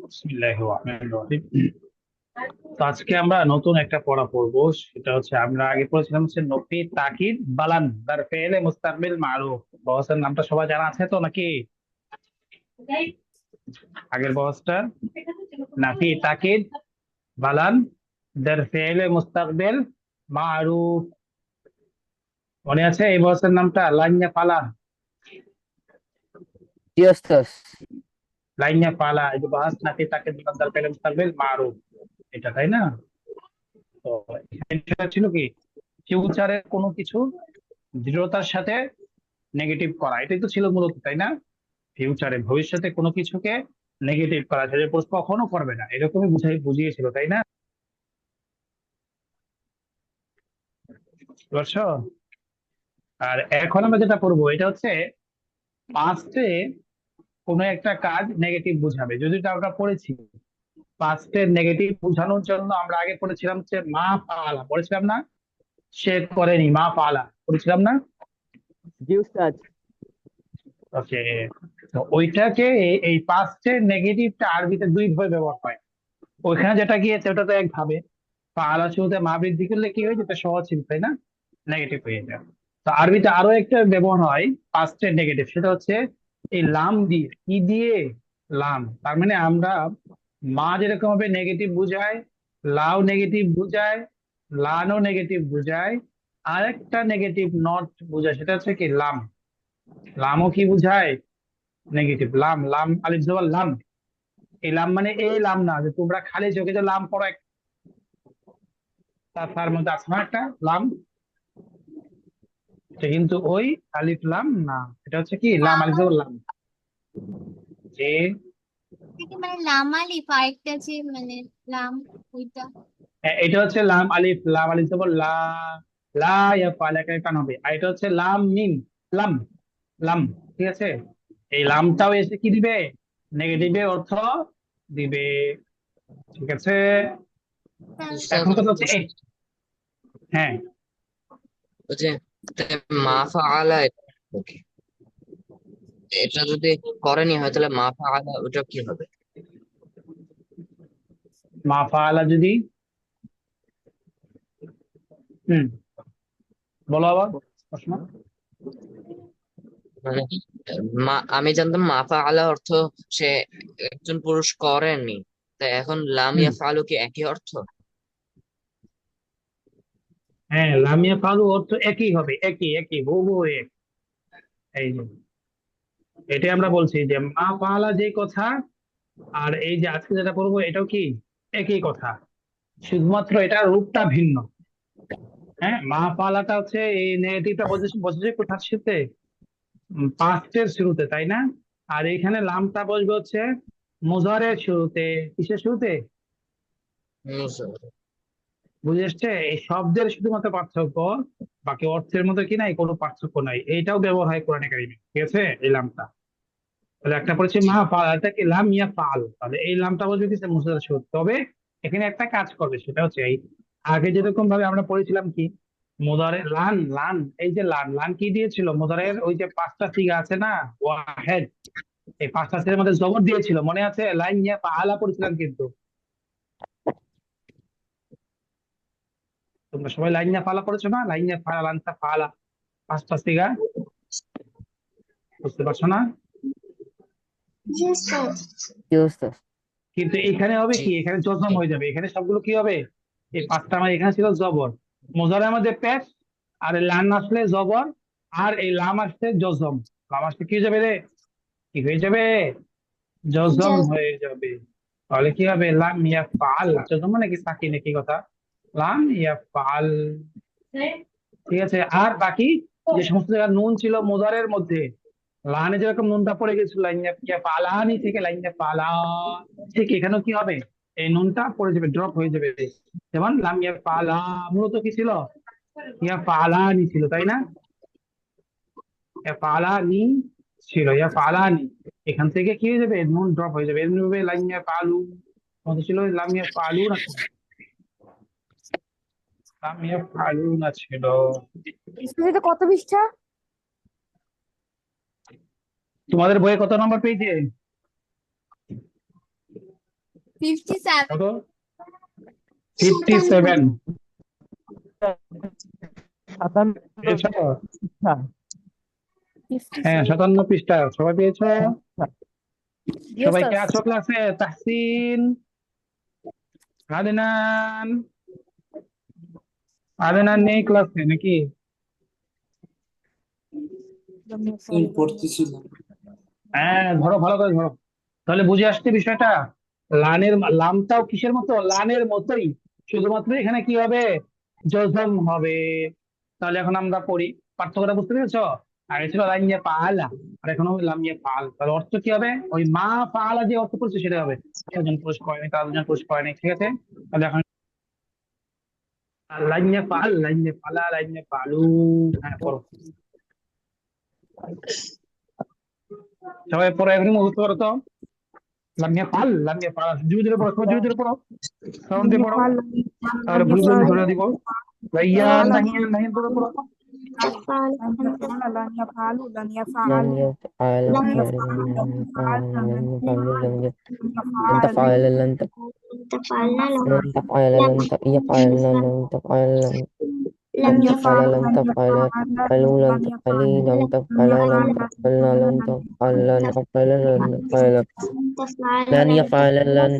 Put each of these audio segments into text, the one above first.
বিসমিল্লাহির রহমানির রহিম। তো আজকে আমরা নতুন একটা পড়া পড়বো। সেটা হচ্ছে আমরা আগে পড়েছিলাম হচ্ছে নফি তাকিদ বালান তার ফেলে মুস্তাকবিল মারুফ। বহসের নামটা সবাই জানা আছে তো নাকি? আগের বহসটা নাফি তাকিদ বালান তার ফেলে মুস্তাকবিল মারুফ, মনে আছে? এই বহসের নামটা লাইন্যা ফালা। জি ওস্তাদ। লাইন্যা ফালা, এই যে বহস নাফি তাকিদ বালান তার ফেলে মুস্তাকবিল মারুফ, এটা তাই না? তো এটা ছিল কি, ফিউচারের কোনো কিছু দৃঢ়তার সাথে নেগেটিভ করা, এটাই তো ছিল মূলত, তাই না? ফিউচারে ভবিষ্যতে কোনো কিছুকে নেগেটিভ করা, সেটা পোস্ট কখনো করবে না, এরকমই বুঝিয়েছিল, তাই না? বুঝতে পারছো? আর এখন আমরা যেটা করবো এটা হচ্ছে পাস্টে কোনো একটা কাজ নেগেটিভ বুঝাবে, যদি এটা আমরা পড়েছি। পাস্টের নেগেটিভ বোঝানোর জন্য আমরা আগে পড়েছিলাম হচ্ছে মা পালা, পড়েছিলাম না? সে করেনি, মা পালা পড়েছিলাম না? জি ওস্তাদ। ওকে। তো ওইটাকে এই পাস্টের নেগেটিভটা আরবিতে দুই ভাবে ব্যবহার হয়। ওইখানে যেটা গিয়েছে ওটা তো একভাবে, পালা শুরুতে মা বৃদ্ধি করলে কি হয়, যেটা সহজ ছিল, তাই না? নেগেটিভ হয়ে যায়। তো আরবিতে আরো একটা ব্যবহার হয় পাস্টের নেগেটিভ, সেটা হচ্ছে এই লাম দিয়ে, কি দিয়ে? লাম। তার মানে আমরা মা যেরকম ভাবে নেগেটিভ বুঝায়, লাও নেগেটিভ বুঝায়, লানও নেগেটিভ বুঝায়, আরেকটা নেগেটিভ নট বুঝায়, সেটা হচ্ছে কি লাম। লামও কি বুঝায়? নেগেটিভ। লাম, লাম আলিফ জবর লাম। এই লাম মানে এই লাম না যে তোমরা খালি চোখে যে লাম পড়ো, তার মধ্যে আছে না একটা লাম, এটা কিন্তু ওই আলিফ লাম না, এটা হচ্ছে কি লাম লাম আলিফ জবর লাম। যে থেকে মানে লাম আলিফ আরেকটা যে মানে লাম ওইটা। এটা হচ্ছে লাম আলিফ, লাম আলিফ জবর লা, লা ইয়া ফালা কান হবে। আর এটা হচ্ছে লাম মিম, লাম, লাম। ঠিক আছে? এই লামটাও এসে কি দিবে? নেগেটিভে অর্থ দিবে। ঠিক আছে? উস্তাদ, এখন কথা একটা হচ্ছে প্রশ্ন। হ্যাঁ, ওই যে মা ফাআলা, okay, এটা যদি করেনি হয় তাহলে মা ফাআলা ওটা কি হবে? মা ফালা যদি, হুম, বলো আবার প্রশ্ন। মানে আমি জানতাম মা ফাআলা অর্থ সে একজন পুরুষ করেনি, তাই এখন লাম হুম, ইয়াফআলু কি একই অর্থ? হ্যাঁ, লামিয়া ফালু অর্থ একই হবে, একই একই হুবহু এক। এই যে এটাই আমরা বলছি যে মা পালা যে কথা, আর এই যে আজকে যেটা করবো এটাও কি একই কথা, শুধুমাত্র এটা রূপটা ভিন্ন। হ্যাঁ, মা পালাটা হচ্ছে এই নেগেটিভটা বসেছে বসেছে কোথার সাথে? পাস্টের শুরুতে, তাই না? আর এখানে লামটা বসবে হচ্ছে মুজারের শুরুতে। কিসের শুরুতে? মুজার। বুঝে এসছে? এই শব্দের শুধুমাত্র পার্থক্য, বাকি অর্থের মধ্যে কি নাই, কোনো পার্থক্য নাই। এইটাও ব্যবহার হয় কোরআনে কারিমে, ঠিক আছে? এই লামটা, তাহলে একটা পড়েছে মা পাল, এটা কি লাম ইয়া পাল, তাহলে এই লামটা বলবে কি মুসাদা শুরু। তবে এখানে একটা কাজ করবে, সেটা হচ্ছে এই আগে যেরকম ভাবে আমরা পড়েছিলাম কি, মোদারে লান, লান, এই যে লান, লান কি দিয়েছিল মোদারের? ওই যে পাঁচটা সিগা আছে না, ওয়াহেদ, এই পাঁচটা সিগার মধ্যে জবর দিয়েছিল, মনে আছে? লাইন ইয়া পালা পড়েছিলাম কিন্তু। তোমরা সবাই লাইন ইয়া পালা পড়েছো না? লাইন ইয়া পালা, লানটা পালা, পাঁচটা সিগা, বুঝতে পারছো না? জি স্যার। জি ওস্তাদ। কিন্তু এখানে হবে জি। কি, এখানে জজম হয়ে যাবে, এখানে সবগুলো কি হবে? এই পাঁচটা আমার এখানে ছিল জবর, মোজারের মধ্যে পেশ, আর এই লান আসলে জবর, আর এই লাম আসলে জজম। লাম আসলে কি হয়ে যাবে রে? কি হয়ে যাবে? জজম হয়ে যাবে। তাহলে কি হবে? লাম ইয়া ফাল, জজম মানে কি সাকিন, কি কথা? লাম ইয়া ফাল। ঠিক আছে? আর বাকি যে সমস্ত জায়গায় নুন ছিল মোজারের মধ্যে, লানে যেরকম নুনটা পড়ে গেছিল লাইনে পালানি থেকে লাইনে পালা, ঠিক এখানেও কি হবে? এই নুনটা পড়ে যাবে, ড্রপ হয়ে যাবে। যেমন লাম ইয়া পালা মূলত কি ছিল? ইয়া পালানি ছিল, তাই না? ইয়া পালানি ছিল, ইয়া পালানি, এখান থেকে কি হয়ে যাবে? নুন ড্রপ হয়ে যাবে, এমনি ভাবে লাম ইয়া পালু মতো ছিল, লাম ইয়া পালু না ছিল, লাম ইয়া পালু না ছিল। ওস্তাদ, এটা কত পৃষ্ঠা? তোমাদের বইয়ে কত নম্বর পেয়েছে? 57 কত? 57 পেয়েছো? হ্যাঁ, 57 পৃষ্ঠা সবাই পেয়েছো? সবাই কে আছো ক্লাসে? তাহসিন, আদনান, আদনান নেই ক্লাসে নাকি? পড়তেছিলাম। হ্যাঁ, ধরো ভালো করে ধরো। তাহলে বুঝে আসছে বিষয়টা। লামটাও কিসের মতো? লানের মতোই, শুধুমাত্র এখানে কি হবে? জজম হবে। তাহলে এখন আমরা পড়ি, পার্থক্যটা বুঝতে পেরেছো? আগে ছিল লাইয়ে পালা, আর এখন হবে লামিয়ে পাল। তাহলে অর্থ কি হবে? ওই মা পালা যে অর্থ করছে সেটা হবে। একজন পুরুষ করেনি, তার দুজন পুরুষ করেনি, ঠিক আছে? তাহলে এখন লাইয়ে পাল, লাইয়ে পালা, লাইয়ে পালু। হ্যাঁ, পড়ো সবাই, পড়ো এখন মুখস্থ করো তো। লামিয়ে পাল, লামিয়ে পাল, জুড়ে জুড়ে পড়ো, সবাই জুড়ে জুড়ে পড়ো, সাউন্ড দিয়ে পড়ো, তাহলে ভুলগুলো আমি ধরে দিব। লাইয়া নাহিয়া নাহিয়া পড়ো পড়ো। تفعل لن يفعل لن يفعل لم فعل يفعل لن يفعل لن لم يفعل لن يفعل تفعل لن تفعلنا لن تفعل لم لن يفعل لن تفعل لم لن يفعل تفعل لن تفعل فعلوا لن تفعلي لن تفعل لن تفعلنا لن تفعل لن أفعل لن تفعل تفعل لن يفعل لن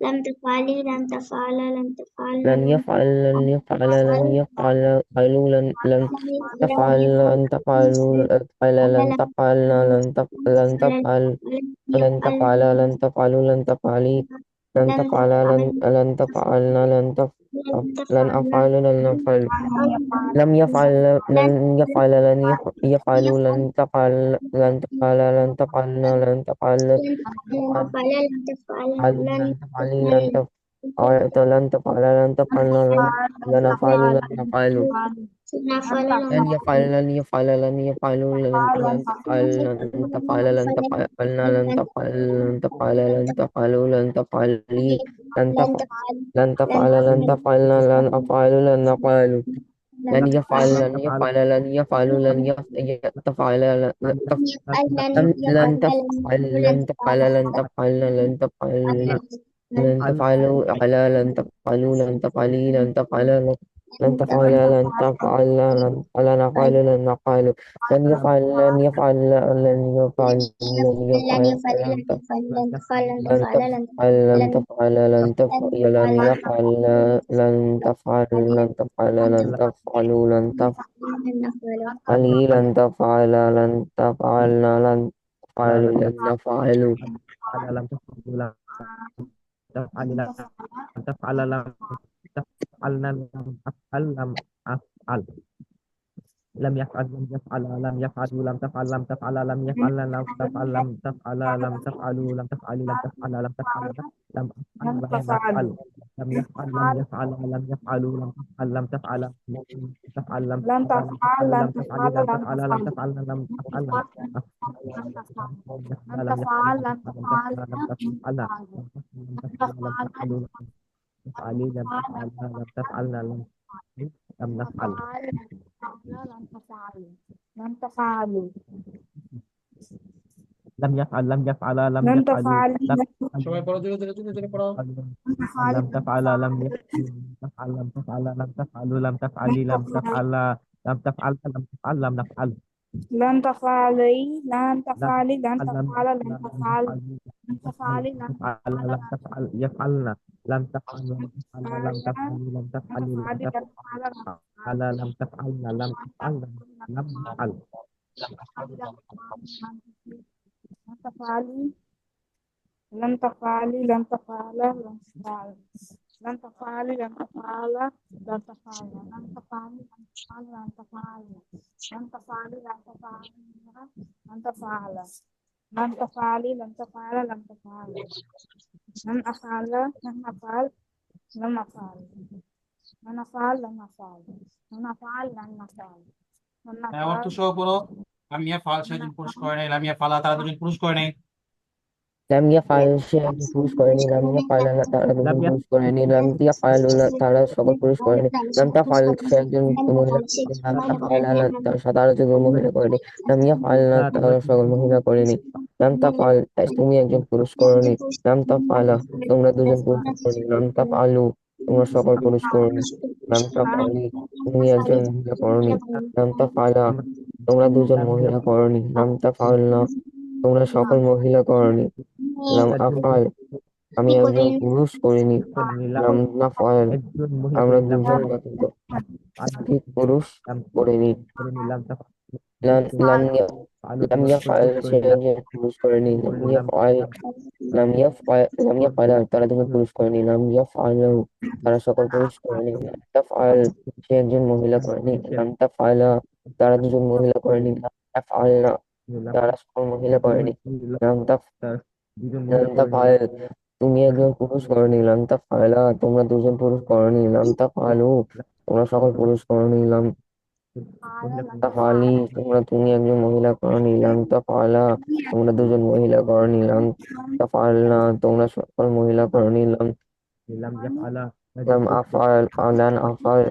لم تفعلي لم تفعل لم تفعل لن يفعل لن يفعل لن يفعل فعلوا لن تفعل لن تفعلوا تفعل لن تفعلنا لن تفعل لن تفعل لن تفعلوا لن تفعلي لن تفعل لن تفعلنا لن أفعل لن نفعل لم يفعل لن يفعل يفعلوا لن تفعل لن تفعل لن تفعلنا لن تفعل لم تفعل لن تفعلي لن تفعل لن تفعل لن تفعلنا لن أفعل لن نفعل نفعل لن يفعل لن يفعل لن يفعلوا لن تفعل لن تفعل لن تفعلنا لن تفعل لن تفعل لن تفعلوا لن تفعلي لن تفعل لن تفعل لن تفعلنا لن أفعل لن نفعل لن يفعل لن يفعل لن يفعلوا تفعل لن تفعل لن تفعل لن تفعل لن تفعل لن تفعلوا على لن تفعلوا لن تفعلي لن تفعل لن تفعل لن تفعل لن نفعل لن نفعل لن يفعل لن يفعل لن يفعل لن يفعل لن تفعل لن تفعل لن تفعل لن يفعل لن تفعل لن تفعل لن تفعلوا لن تفعلي لن تفعل لن تفعلنا لن تفعل لن نفعل على لم تفعل لم تفعل لم تفعل لم تفعلنا لم أفعل لم أفعل لم يفعل لم يفعل لم يفعل لم تفعل لم تفعل لم يفعل لم تفعل لم تفعل لم تفعلوا لم تفعل لم تفعل لم تفعل لم أفعل لم يفعل لم يفعل لم يفعلوا لم تفعل لم تفعل لم تفعل لم تفعل لم تفعل لم تفعل لم تفعل لم أفعل لم لم يفعل لم تفعل لم تفعل لم تفعلي لم تفعلنا لم تفعلنا لم نفعل لن تفعلوا لم يفعل لم يفعل لم لن يفعلوا تفعلي সবাই পড়ো, জোরে জোরে জোরে জোরে পড়ো। لم تفعل لم يفعل لم تفعل لم تفعل لم تفعلوا لم تفعلي لم تفعل لم تفعل لم تفعل لم نفعل لن تفعلي لن لم تفعلي لن تفعل لم تفعل لن تفعل تفعل لن تفعلي لن تفعل لم تفعل يفعلنا لم تفعل لم تفعل لم تفعلي لم تفعلي لم تفعلي لن تفعل لم تفعلنا لم تفعلنا لم نفعل تفعلي لن تفعلي لن تفعل لن تفعل لن تفعلي لن تفعل لن تفعل لن تفعلي لن تفعل لن تفعل لن تفعلي لن تفعل لن تفعل لن تفعلي لن تفعل لن تفعل لن أفعل لن أفعل لن أفعل لن أفعل لن أفعل لن أفعل لن أفعل لن হ্যাঁ, অর্থ أفعل সহ পড়ো। লামিয়া ফাল, সেদিন পুরুষ করে নাই, লামিয়া ফালা, তারা দুজন পুরুষ করে নাই। লাম ইয়াফআল সে একজন পুরুষ করেনি, লাম ইয়াফআল তারা lam দুজন yak পুরুষ করেনি, লাম ইয়াফআল তারা সকল পুরুষ করেনি, লাম তাফআল সে একজন মহিলা করেনি, লাম তাফআল তারা দুজন মহিলা করেনি, লাম ইয়াফআল la তারা সকল মহিলা করেনি, লাম তাফআল তুমি একজন পুরুষ করনি, লাম তাফআলা তোমরা দুজন পুরুষ করনি, লাম তাফআলু তোমরা সকল পুরুষ করনি, লাম তাফআলি তুমি একজন মহিলা করনি, লাম তাফআলা তোমরা দুজন lam yak মহিলা করনি, লাম তাফআলনা তোমরা সকল মহিলা করনি, লাম একজন আফআল আমি একজন পুরুষ করিনি, করনি lam লাম নাফআল একজন মহিলা আমরা করেনি lam দুজন বা lam একাধিক পুরুষ lam করিনি, করেনি lam taf লাম লাম আলু লাম তোমরা সকল ইয়াফআল পুরুষ সে করেনি lam একজন পুরুষ করেনি, লাম করেনি lam ইয়াফআল lam লাম ইয়াফআল তারা দুজন পুরুষ করেনি, লাম ইয়াফআল তারা সকল পুরুষ করেনি, লাম তাফআল সে একজন মহিলা করেনি, লাম তাফআলা তারা দুজন মহিলা করেনি, লাম তাফআলনা lam তারা সকল মহিলা করেনি, লাম তার দুজন মহিলা লান্তা করেনি ফাইল তুমি একজন পুরুষ করনি, লান্তা ফাইলা তোমরা দুজন পুরুষ করনি, লান্তা ফালু তোমরা সকল পুরুষ করনি, মহিলা লান্তা ফালি তুমি একজন মহিলা করনি, লান্তা ফালা তোমরা দুজন মহিলা করনি, লান্তা ফালনা তোমরা সকল মহিলা করনি, lam yaf'ala একজন লাম পুরুষ আফাল লান আফাল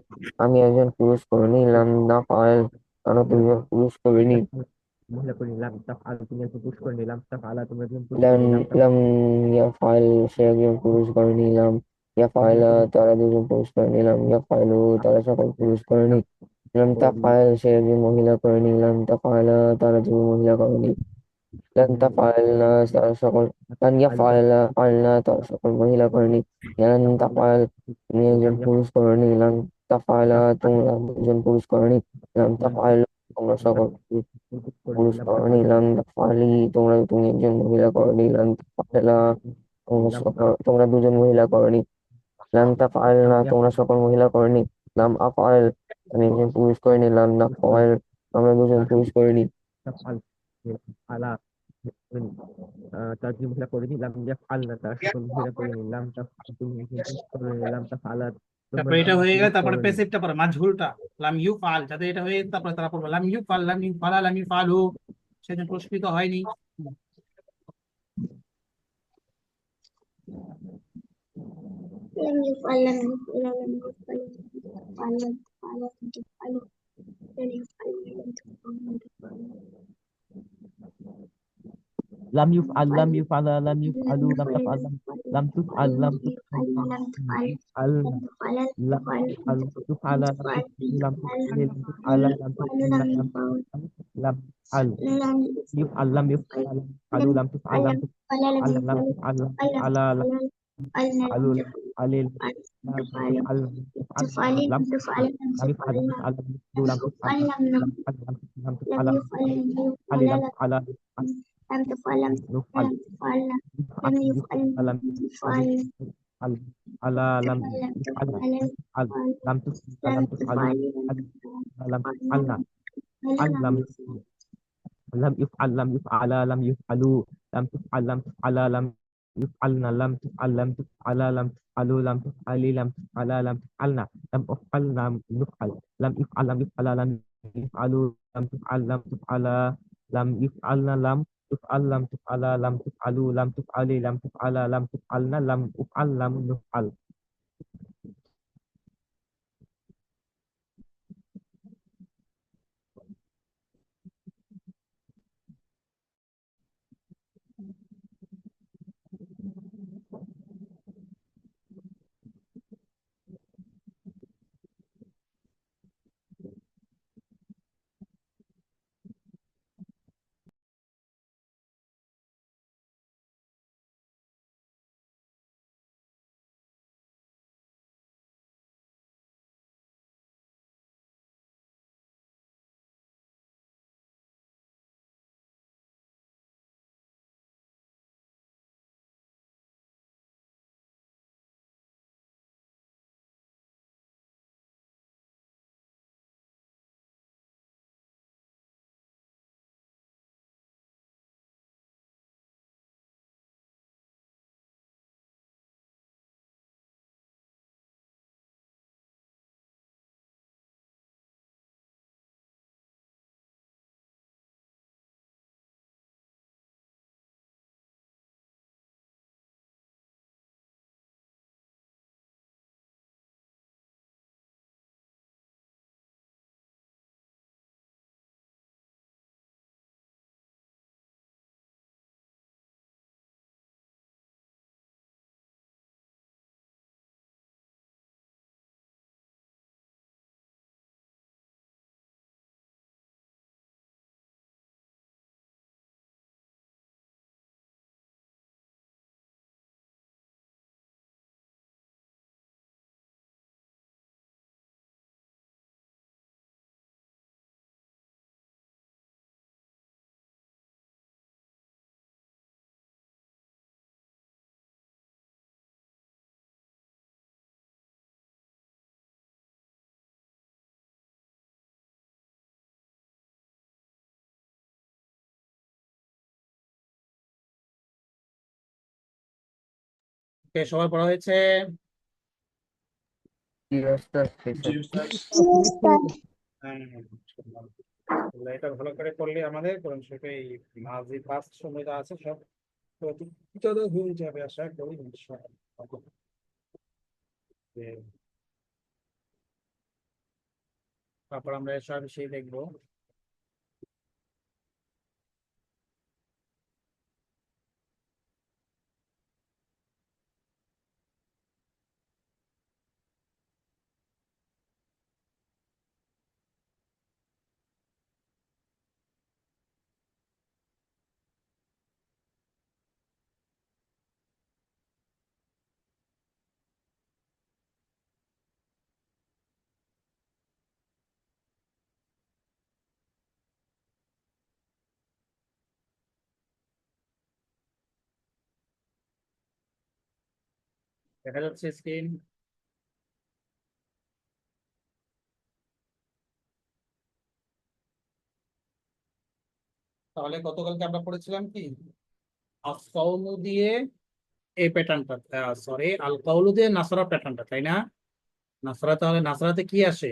আমি একজন পুরুষ করনি, লাম না ফাইল আমরা দুজন পুরুষ করিনি, মহিলা করেনি lam taf'al তুমি একজন পুরুষ করেনি lam taf'ala তুমি একজন পুরুষ লাম করেনি লাম ইয়াফাল সে একজন পুরুষ করে নিলাম, ইয়াফাইলা তারা দুজন পুরুষ করে নিলাম, ইয়াফাইলু তারা সকল পুরুষ করে নি, লাম তাফাইল সে একজন মহিলা করে নিলাম, তাফাইলা তারা দুজন মহিলা করে নি, লাম তাফাইলনা তারা সকল লান ইয়াফাইলা আল্লাহ তারা সকল মহিলা করে নি, লান তাফাইল তুমি একজন পুরুষ করে নি, লাম তাফাইলা তোমরা দুজন পুরুষ করে নি, লাম তাফাইল তোমরা সকল পুরুষ করনি, লাম তাফালি তুমি একজন মহিলা করনি, লাম তাফাইলা তোমরা দুজন মহিলা করনি, লাম তাফআলনা তোমরা সকল মহিলা করনি, লাম আফআল আমি একজন পুরুষ করিনি, লাম নাফআল আমরা দুজন পুরুষ করিনি, taf'al ala তার দুজন মহিলা করেনি lam yaf'al তার সকল মহিলা করেনি lam taf'al তুমি একজন পুরুষ করেনি lam taf'ala তোমরা তারপরে এটা দুজন হয়ে গেলে পুরুষ তারপরে করেনি প্যাসিভটা পড়ে মাঝহুলটা লাম ইউ ফাল, যাতে এটা হয়ে তারপরে তারা পড়বে লাম ইউ ফাল লাম ইউ ফালা লাম ইউ ফালু, সেজন্য পুরস্কৃত হয়নি। لم يفعل لم يفعل لم يفعل لم تفعل لم تفعل لم يفعل لم تفعل لم تفعل lam yuf'al lam yuf'ala lam yuf'alu lam taf'al lam tuf'al lam tuf'al لم تفعل al لم تفعل lam tuf'al tuf'ala lam tuf'al lam tuf'al lam tuf'ala lam tuf'al لم lam يفعل lam al لم yuf'al lam yuf'al lam tuf'alu lam tuf'al lam tuf'al lam tuf'al lam tuf'ala lam tuf'alu lam alil lam tuf'al تفعل lam لم تفعل لم lam تفعل yuf'al lam tuf'al لم lam تفعل tuf'al lam لم tuf'ala يفعل لم ali يفعل lam tuf'ala لم تفعل لم nuf'al تفعل لم يفعل lam لم تفعل al ala lam لم al تفعل al lam tu لم lam tu alu تفعل al lam alna al lam lam yuf'ala lam yuf'alu lam tuf'al lam tuf'ala lam yuf'alna lam tuf'al lam tuf'ala lam tuf'alu lam tuf'ali lam tuf'ala lam tuf'alna lam uf'al lam nuf'al lam yuf'al lam yuf'ala lam yuf'alu lam tuf'al lam tuf'ala lam yuf'alna lam tuf'al lam tuf'ala lam tuf'alu lam tuf'ali lam tuf'ala lam tuf'alna lam uf'al lam nuf'al ওকে, সবার পড়া হয়েছে? জি ওস্তাদ শেষে হ্যাঁ, তাহলে এটা ভালো করে করলে আমাদের কোরআন শরীফে এই মাঝি পাঁচ সময়টা আছে সব প্রতিটা হয়ে যাবে আশা করি ইনশাআল্লাহ। তারপর আমরা সব বিষয় দেখবো। দেখা যাচ্ছে স্ক্রিন? তাহলে গতকালকে আমরা পড়েছিলাম কি আল-কাউলু দিয়ে এই প্যাটার্নটা, সরি আল কাউলু দিয়ে নাসরা প্যাটার্নটা, তাই না? নাসরা, তাহলে নাসরাতে কি আসে?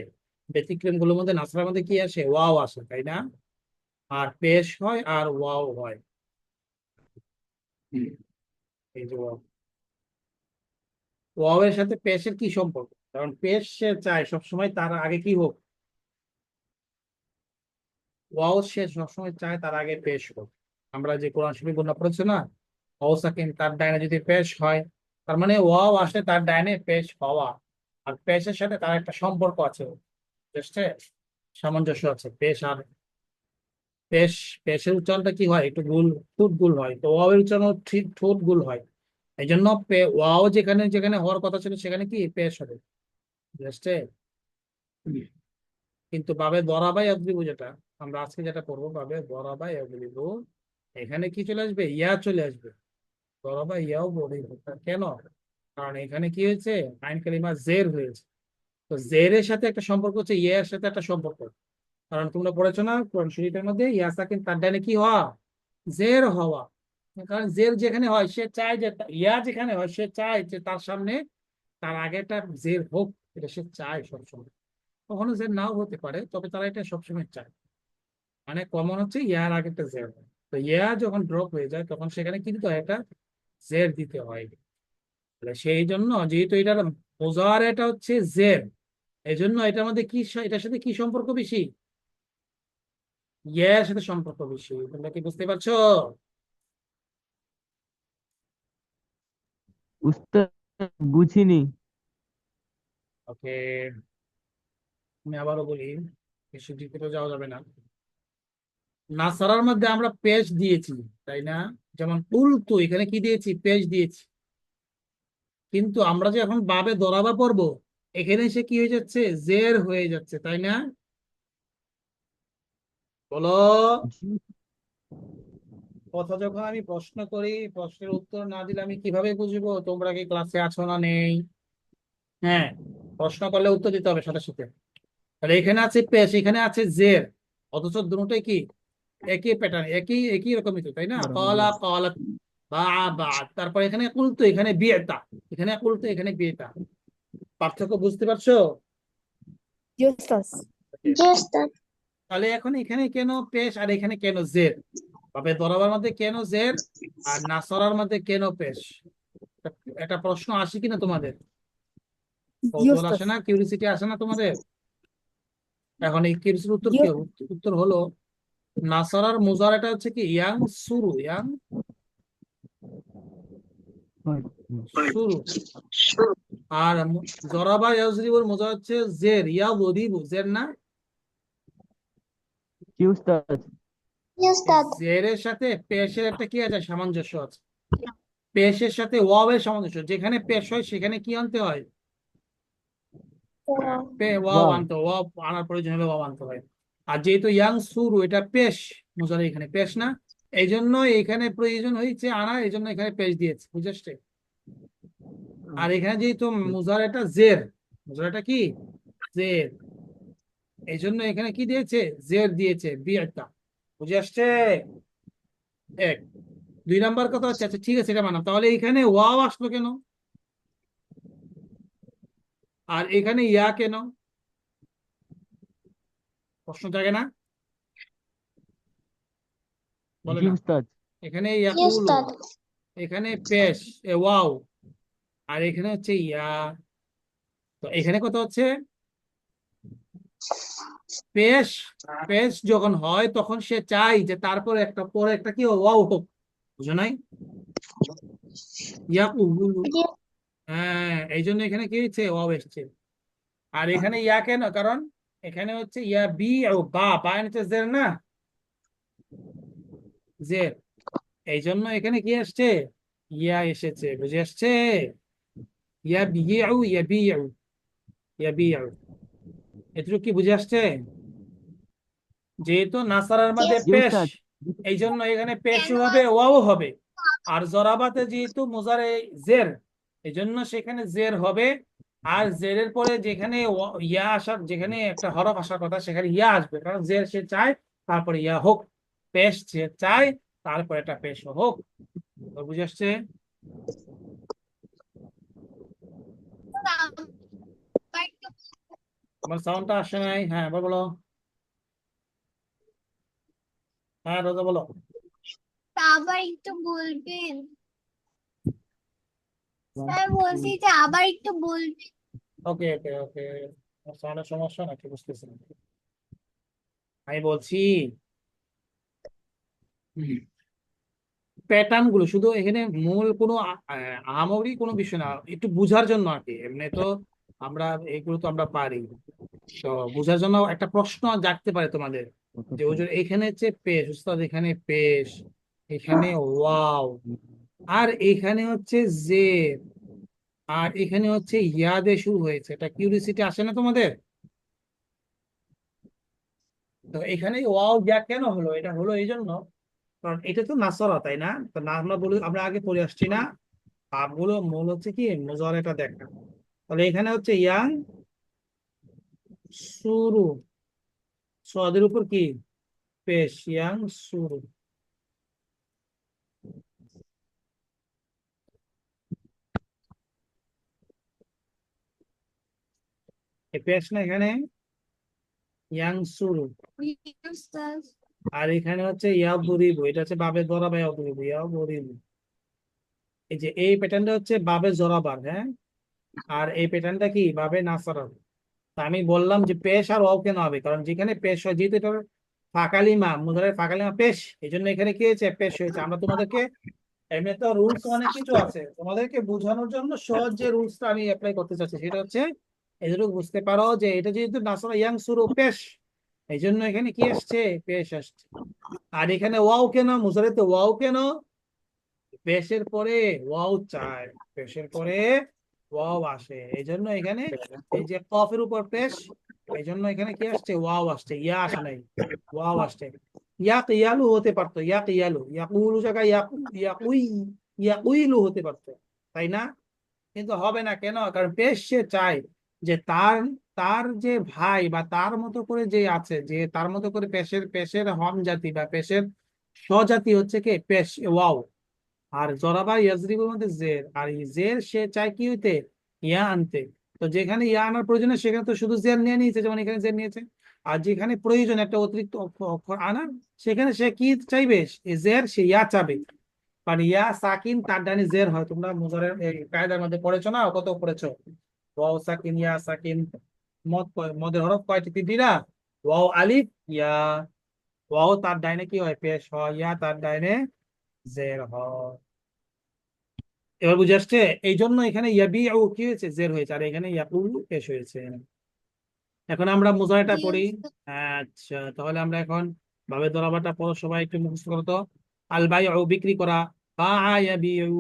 ব্যতিক্রম গুলোর মধ্যে নাসরার মধ্যে কি আসে? ওয়াও আসে, তাই না? আর পেশ হয় আর ওয়াও হয়। এই যে ওয়াও, ওয়াও এর সাথে পেশের কি সম্পর্ক? কারণ পেশ সে চায় সবসময় তার আগে কি হোক, ওয়াও সে সবসময় চায় তার আগে পেশ হোক। আমরা যে কোরআন শরীফ বর্ণনা পড়েছি না, ওয়াও সাকিন তার ডাইনে যদি পেশ হয়, তার মানে ওয়াও আসে তার ডাইনে পেশ হওয়া। আর পেশের সাথে তার একটা সম্পর্ক আছে, বুঝতে সামঞ্জস্য আছে। পেশ আর পেশ, পেশের উচ্চারণটা কি হয়, একটু গুল, ঠোঁট গুল হয়। তো ওয়াও এর উচ্চারণ ঠিক ঠোঁট গুল হয়। এই জন্য ওয়াও যেখানে যেখানে হওয়ার কথা ছিল সেখানে কি পেশ হবে, বুঝতে। কিন্তু বাবে দরাবাই অগ্রিবু, যেটা আমরা আজকে যেটা পড়বো বাবে দরাবাই অগ্রিবু, এখানে কি চলে আসবে? ইয়া চলে আসবে। দরাবা ইয়াও বলি, কেন? কারণ এখানে কি হয়েছে, আইন কালিমা জের হয়েছে। তো জেরের সাথে একটা সম্পর্ক হচ্ছে, ইয়ার সাথে একটা সম্পর্ক। কারণ তোমরা পড়েছো না কোরআন শরীফের মধ্যে ইয়া সাকিন তার ডানে কি হওয়া, জের হওয়া। কারণ জের যেখানে হয় সে চায় যে ইয়া যেখানে হয় সে চায় যে তার সামনে তার আগেটা জের হোক, এটা সে চায় সবসময়। কখনো জের নাও হতে পারে, তবে তারা এটা সবসময় চায়। মানে কমন হচ্ছে ইয়ার আগেটা জের হয়। তো ইয়া যখন ড্রপ হয়ে যায় তখন সেখানে কিন্তু একটা জের দিতে হয়। তাহলে সেই জন্য যেহেতু এটার এটা হচ্ছে জের, এই জন্য এটার মধ্যে কি এটার সাথে কি সম্পর্ক বেশি? ইয়ের সাথে সম্পর্ক বেশি। তোমরা কি বুঝতে পারছো? উস্তাদ বুঝিনি। ওকে, আমি আবারও বলি, বেশি ডিটেলে যাওয়া যাবে না। নাসারার মধ্যে আমরা পেশ দিয়েছি, তাই না? যেমন উল্তু, এখানে কি দিয়েছি? পেশ দিয়েছি। কিন্তু আমরা যে এখন বাবে দরাবা পড়বো, এখানে সে কি হয়ে যাচ্ছে? জের হয়ে যাচ্ছে, তাই না? বলো। কথা যখন আমি প্রশ্ন করি, প্রশ্নের উত্তর না দিলে আমি কিভাবে বুঝবো তোমরা কি ক্লাসে আছো না নেই? হ্যাঁ, প্রশ্ন করলে উত্তর দিতে হবে সাথে সাথে। তাহলে এখানে আছে পেশ, এখানে আছে জের, অথচ দুটোই কি একই প্যাটার্ন, একই একই রকমই তো, তাই না? কলা কলা, বা বা, তারপর এখানে কুলতো, এখানে বিয়েতা, এখানে কুলতো, এখানে বিয়েতা। পার্থক্য বুঝতে পারছো? জি ওস্তাদ। just that তাহলে এখন এখানে কেন পেশ আর এখানে কেন জের? তবে দরাবার মধ্যে কেন জের আর নাসরার মধ্যে কেন পেশ? একটা প্রশ্ন আসে কিনা তোমাদের? জি কৌতূহল ওস্তাদ। আসে না, কিউরিসিটি আসে না তোমাদের? এখন এই কিউরিসিটির উত্তর জি কি? উত্তর হলো নাসারার মুজারাটা হচ্ছে কি ইয়াং সুরু, ইয়াং সুরু। আর জরাবা ইয়াজরিবুর মুজার হচ্ছে জের, ইয়াজরিবু জের না? কি উস্তাদ? just এই that জেরের সাথে পেশের একটা কি আছে? সামঞ্জস্য আছে। পেশের সাথে ওয়াও এর সামঞ্জস্য, যেখানে পেশ হয় সেখানে কি আনতে হয়? Wow wow. আনতে হয়, ওয়াও আনার প্রয়োজন হলে ওয়াও আনতে হয়। আর যেহেতু ইয়াং সুরু এটা পেশ, মুজারে এখানে পেশ না, এই জন্য এখানে প্রয়োজন হয়েছে আনা, এই জন্য এখানে পেশ দিয়েছে, বুঝেছে? আর এখানে যেহেতু মুজারাটা জের, মুজারাটা কি জের, এই জন্য এখানে কি দিয়েছে? জের দিয়েছে, বিয়েটা। বুঝে আসছে? এক। দুই নাম্বার কথা হচ্ছে, আচ্ছা ঠিক আছে এটা মানলাম, তাহলে এখানে ওয়াও আসলো কেন? আর এখানে ইয়া কেন? প্রশ্ন জাগে না? বলে জি না। উস্তাদ। এখানে জি ইয়াকুলু, উস্তাদ। এখানে পেশ ওয়াও, আর এখানে হচ্ছে ইয়া। তো এখানে কত হচ্ছে? পেশ, পেশ যখন হয় তখন সে চাই যে তারপরে একটা পরে একটা কি ওয়াও হোক, বুঝো নাই? ইয়াকুলু, জি হ্যাঁ, এই জন্য এখানে কি হচ্ছে, ওয়াও এসছে। আর এখানে ইয়া কেন? কারণ এখানে হচ্ছে ইয়া বি ও বা বা হচ্ছে জের না, জের। এই জন্য এখানে কি আসছে, ইয়া এসেছে, বুঝে আসছে? ইয়া বিউ, ইয়া বিউ, ইয়া বিউ, এটুকু কি বুঝে আসছে? যেহেতু নাসারার জি মধ্যে জি পেশ, উস্তাদ। এই জন্য এখানে পেশও হবে ওয়াও হবে। আর জরাবাতে যেহেতু মুজারে জের, এই জন্য সেখানে জের হবে। আর জেরের পরে যেখানে ইয়া আসার, যেখানে একটা হরফ আসার কথা সেখানে ইয়া আসবে, কারণ জের সে চায় তারপরে ইয়া হোক, পেশ সে চায় তারপরে এটা পেশ হোক। তো বুঝে আসছে? আমার সাউন্ডটা আসে নাই, হ্যাঁ এবার বলো। হ্যাঁ রোজা বলো। আবার একটু বলবেন? স্যার বলছি যে আবার একটু বলবেন। ওকে ওকে ওকে, সাউন্ডের সমস্যা নাকি বুঝতেছি না। আমি বলছি প্যাটার্ন গুলো শুধু এখানে, মূল কোনো আহামরি কোনো বিষয় না, একটু বুঝার জন্য আর কি। এমনি তো আমরা এগুলো তো আমরা পারি, তো বোঝার জন্য একটা প্রশ্ন জাগতে পারে তোমাদের, যে হুজুর এখানে হচ্ছে পেশ, উস্তাদ এখানে পেশ, এখানে ওয়াও, আর এখানে হচ্ছে জের, আর এখানে হচ্ছে ইয়া দিয়ে শুরু হয়েছে, এটা কিউরিসিটি আসে না তোমাদের? তো এখানে ওয়াও ইয়া কেন হলো? এটা হলো এই জন্য, কারণ এটা তো নাসরা, তাই না? তো না, আমরা বলি, আমরা আগে পড়ে আসছি না, ভাবগুলো মূল হচ্ছে কি মুজারেটা দেখা। তাহলে এখানে হচ্ছে ইয়াং সুরু, সদের উপর কি পেশ, ইয়াং সুরু। এই পেশ না এখানে, ইয়াং সুরু। উস্তাদ। আর এখানে হচ্ছে ইয়া বরিবু, এটা হচ্ছে বাবে জরাবা, ইয়া বরিবু, ইয়া বরিবু। এই যে এই প্যাটার্নটা হচ্ছে বাবে জরাবার, হ্যাঁ। আর এই প্যাটার্নটা কি বাবে নাসারার। তা আমি বললাম যে পেশ আর ওয়াও কেন হবে, কারণ যেখানে পেশ হয়, যেহেতু এটা ফাঁকালিমা, মুদারের ফাঁকালিমা পেশ, এই জন্য এখানে কি হয়েছে, পেশ হয়েছে। আমরা তোমাদেরকে, এমনি তো রুলস অনেক কিছু আছে, তোমাদেরকে বোঝানোর জন্য সহজ যে রুলসটা আমি অ্যাপ্লাই করতে চাচ্ছি সেটা হচ্ছে, এটুকু বুঝতে পারো যে এটা যেহেতু নাসরা ইয়াং শুরু পেশ, এই জন্য এখানে কি আসছে, পেশ আসছে। আর এখানে ওয়াও কেন, মুজারেতে ওয়াও কেন? পেশের পরে ওয়াও চায়, পেশের পরে ওয়াও আসে, এই জন্য এখানে এই যে কফের উপর পেশ, এই জন্য এখানে কি আসছে, ওয়াও আসছে, ইয়া আসে নাই, ওয়াও আসছে। ইয়াক ইয়ালু হতে পারতো, ইয়াক ইয়ালু, ইয়াকুলু জায়গায় ইয়াকুই, ইয়াকুইলু হতে পারতো, তাই না? কিন্তু হবে না কেন? কারণ পেশ সে চায় যে তার, তার যে ভাই বা তার মতো করে যে আছে, যে তার মতো করে পেশের, পেশের হম জাতি বা পেশের স্বজাতি হচ্ছে কি পেশ ওয়াও। আর জরাবা ইয়াজরিবুর মধ্যে জের, আর এই জের সে চায় কি হইতে, ইয়া আনতে। তো যেখানে ইয়া আনার প্রয়োজন নেই, সেখানে তো শুধু জের নিয়ে নিয়েছে, যেমন এখানে জের নিয়েছে। আর যেখানে প্রয়োজন একটা অতিরিক্ত অক্ষর আনার, সেখানে সে কি চাইবে, এই জের সে ইয়া চাবে। কারণ ইয়া সাকিন তার ডানে জের হয়, তোমরা মুজারের এই কায়দার মধ্যে পড়েছো না, কত পড়েছো? ওয়াও সাকিন, ইয়া সাকিন, মদের হরফ কয়টি, তিনটি না? ওয়াও আলিফ ইয়া, ওয়াও তার ডাইনে কি হয়, পেশ হয়, ইয়া তার ডাইনে জের হয়। এবার বুঝে আসছে? এই জন্য এখানে ইয়াবিউ কি হয়েছে, জের হয়েছে, আর এখানে ইয়াকুলু পেশ হয়েছে। এখন আমরা মুজারাটা জি পড়ি। উস্তাদ। আচ্ছা, তাহলে আমরা এখন ভাবে দরাবাটা পড়ো, সবাই একটু মুখস্থ করো তো। আল বাইউ, বিক্রি করা, বাআ ইয়াবিউ,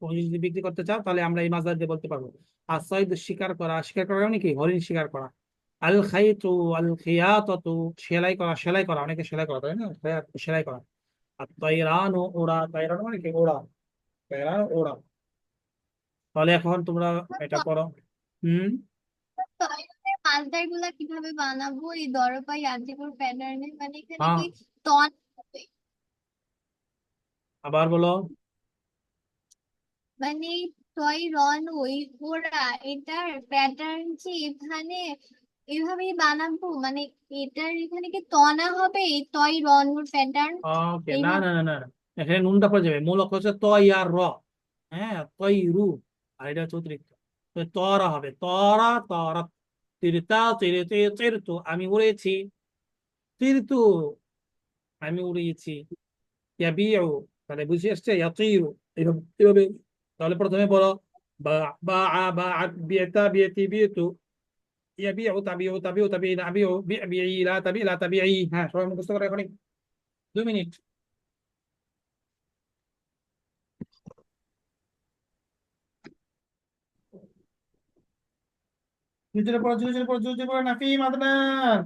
তুমি যদি বিক্রি করতে চাও তাহলে আমরা এই মাজার দিয়ে বলতে পারবো। আস-সাইদ, শিকার করা, শিকার করা মানে কি, হরিণ শিকার করা। আল খাইতু, আল খিয়াতাতু, সেলাই করা, সেলাই করা, অনেকে সেলাই করা, তাই না, সেলাই করা। আর তাইরানু, ওড়া, তাইরান মানে কি, ওড়া, তাইরান ওড়া। তাহলে এখন তোমরা এটা পড়ো। হুম। টয়লেটের মাছদার গুলা কিভাবে বানাবো এই দরপা ইয়াজিবুর প্যাটার্নে? মানে এখানে হ্যাঁ, কি টন হবে? আবার বলো। মানে টয় রন ওই ওরা এটার প্যাটার্ন কি এখানে এভাবেই বানাবো, মানে এটার এখানে কি তনা হবে এই টয় রন ওর প্যাটার্ন ওকে, এই না না না না না। এখানে নুনটা পড়ে যাবে, মূল অক্ষর হচ্ছে ত ইয়ার র। হ্যাঁ, তই রু। আর এটা হচ্ছে অতিরিক্ত। তো তরা হবে, তরা তরা। তিরিতা তিরিতে তিরতু, আমি উড়েছি। তিরতু, আমি উড়িয়েছি। ইয়াবিউ, তাহলে বুঝে আসছে, ইয়াতিরু। এভাবে এভাবে। তাহলে প্রথমে বলো বা বা বা বিয়েতা বিয়েতি বিয়েতু। ইয়াবিউ তাবিউ তাবিউ তাবি নাবিউ বিই লা তাবি লা তাবিই। হ্যাঁ, সবাই মুখস্থ করে এখনই 2 মিনিট। জুজুরে পড়ো, জুজুরে পড়ো, জুজুরে পড়ো, নাফিম, আদনান,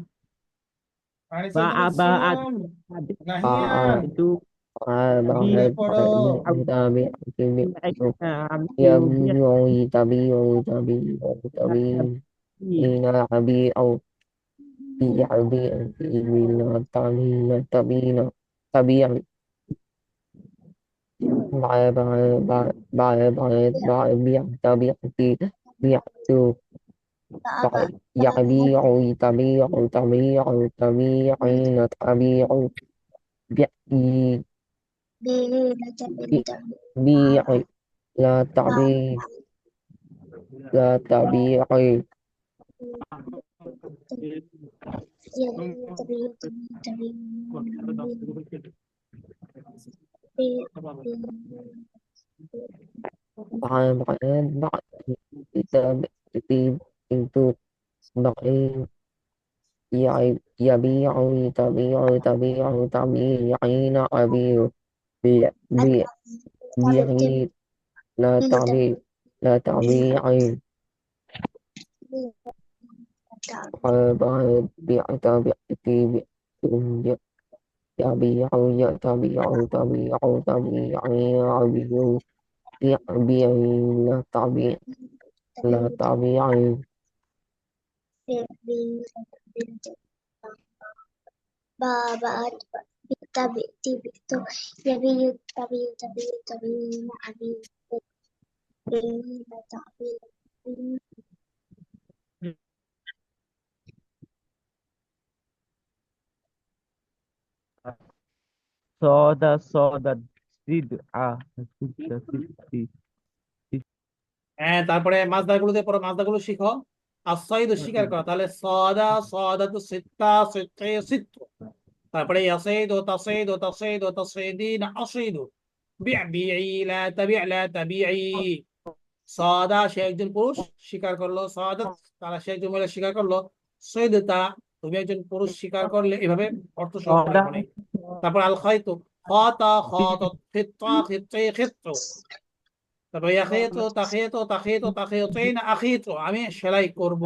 আনিসুল, Ba'ad তাবাসসুম, নাহিয়ান। itu জুজুরে পড়ো। বাবা يبيع تبيع تبيع تبيعين تبيع بيع بيع لا تبيع لا تبيع بعد كتاب itu بقي يبيع تبيع تبيع تبيعين أبيع بيع بيعي لا تبيع لا تبيعين بيع تبيع يبيع تبيع تبيع تبيعين أبيع بيعي لا تبيع لا تبيعين بابا تبي تبي تو يبي تبي تبي تبي أبي تبي تبي soda sid sid হ্যাঁ, তারপরে মাজদারগুলোতে পড়ো, মাজদারগুলো শিখো। আসসাইদু, শিকার করা, তাহলে সাদা সাদাতু সিত্তা সিত্তে সিত্তু। তারপরে ইয়াসিদু তাসিদু তাসিদু তাসিদিন আসিদু। বিই লা তাবি লা তাবিই। সাদা, সে একজন পুরুষ শিকার করলো, সাদাত, তারা সে একজন মহিলা শিকার করলো। সৈদতা, তুমি একজন পুরুষ শিকার করলে। এভাবে অর্থ সহ পড়ে soda এখানে। তারপর আল খাইতু, খাতা খাতাত খিত্তা খিত্তে খিত্তু। তারপর ইয়াখিতু তাখিতু তাখিতু তাখিতিন আখিতু, আমি সেলাই করব।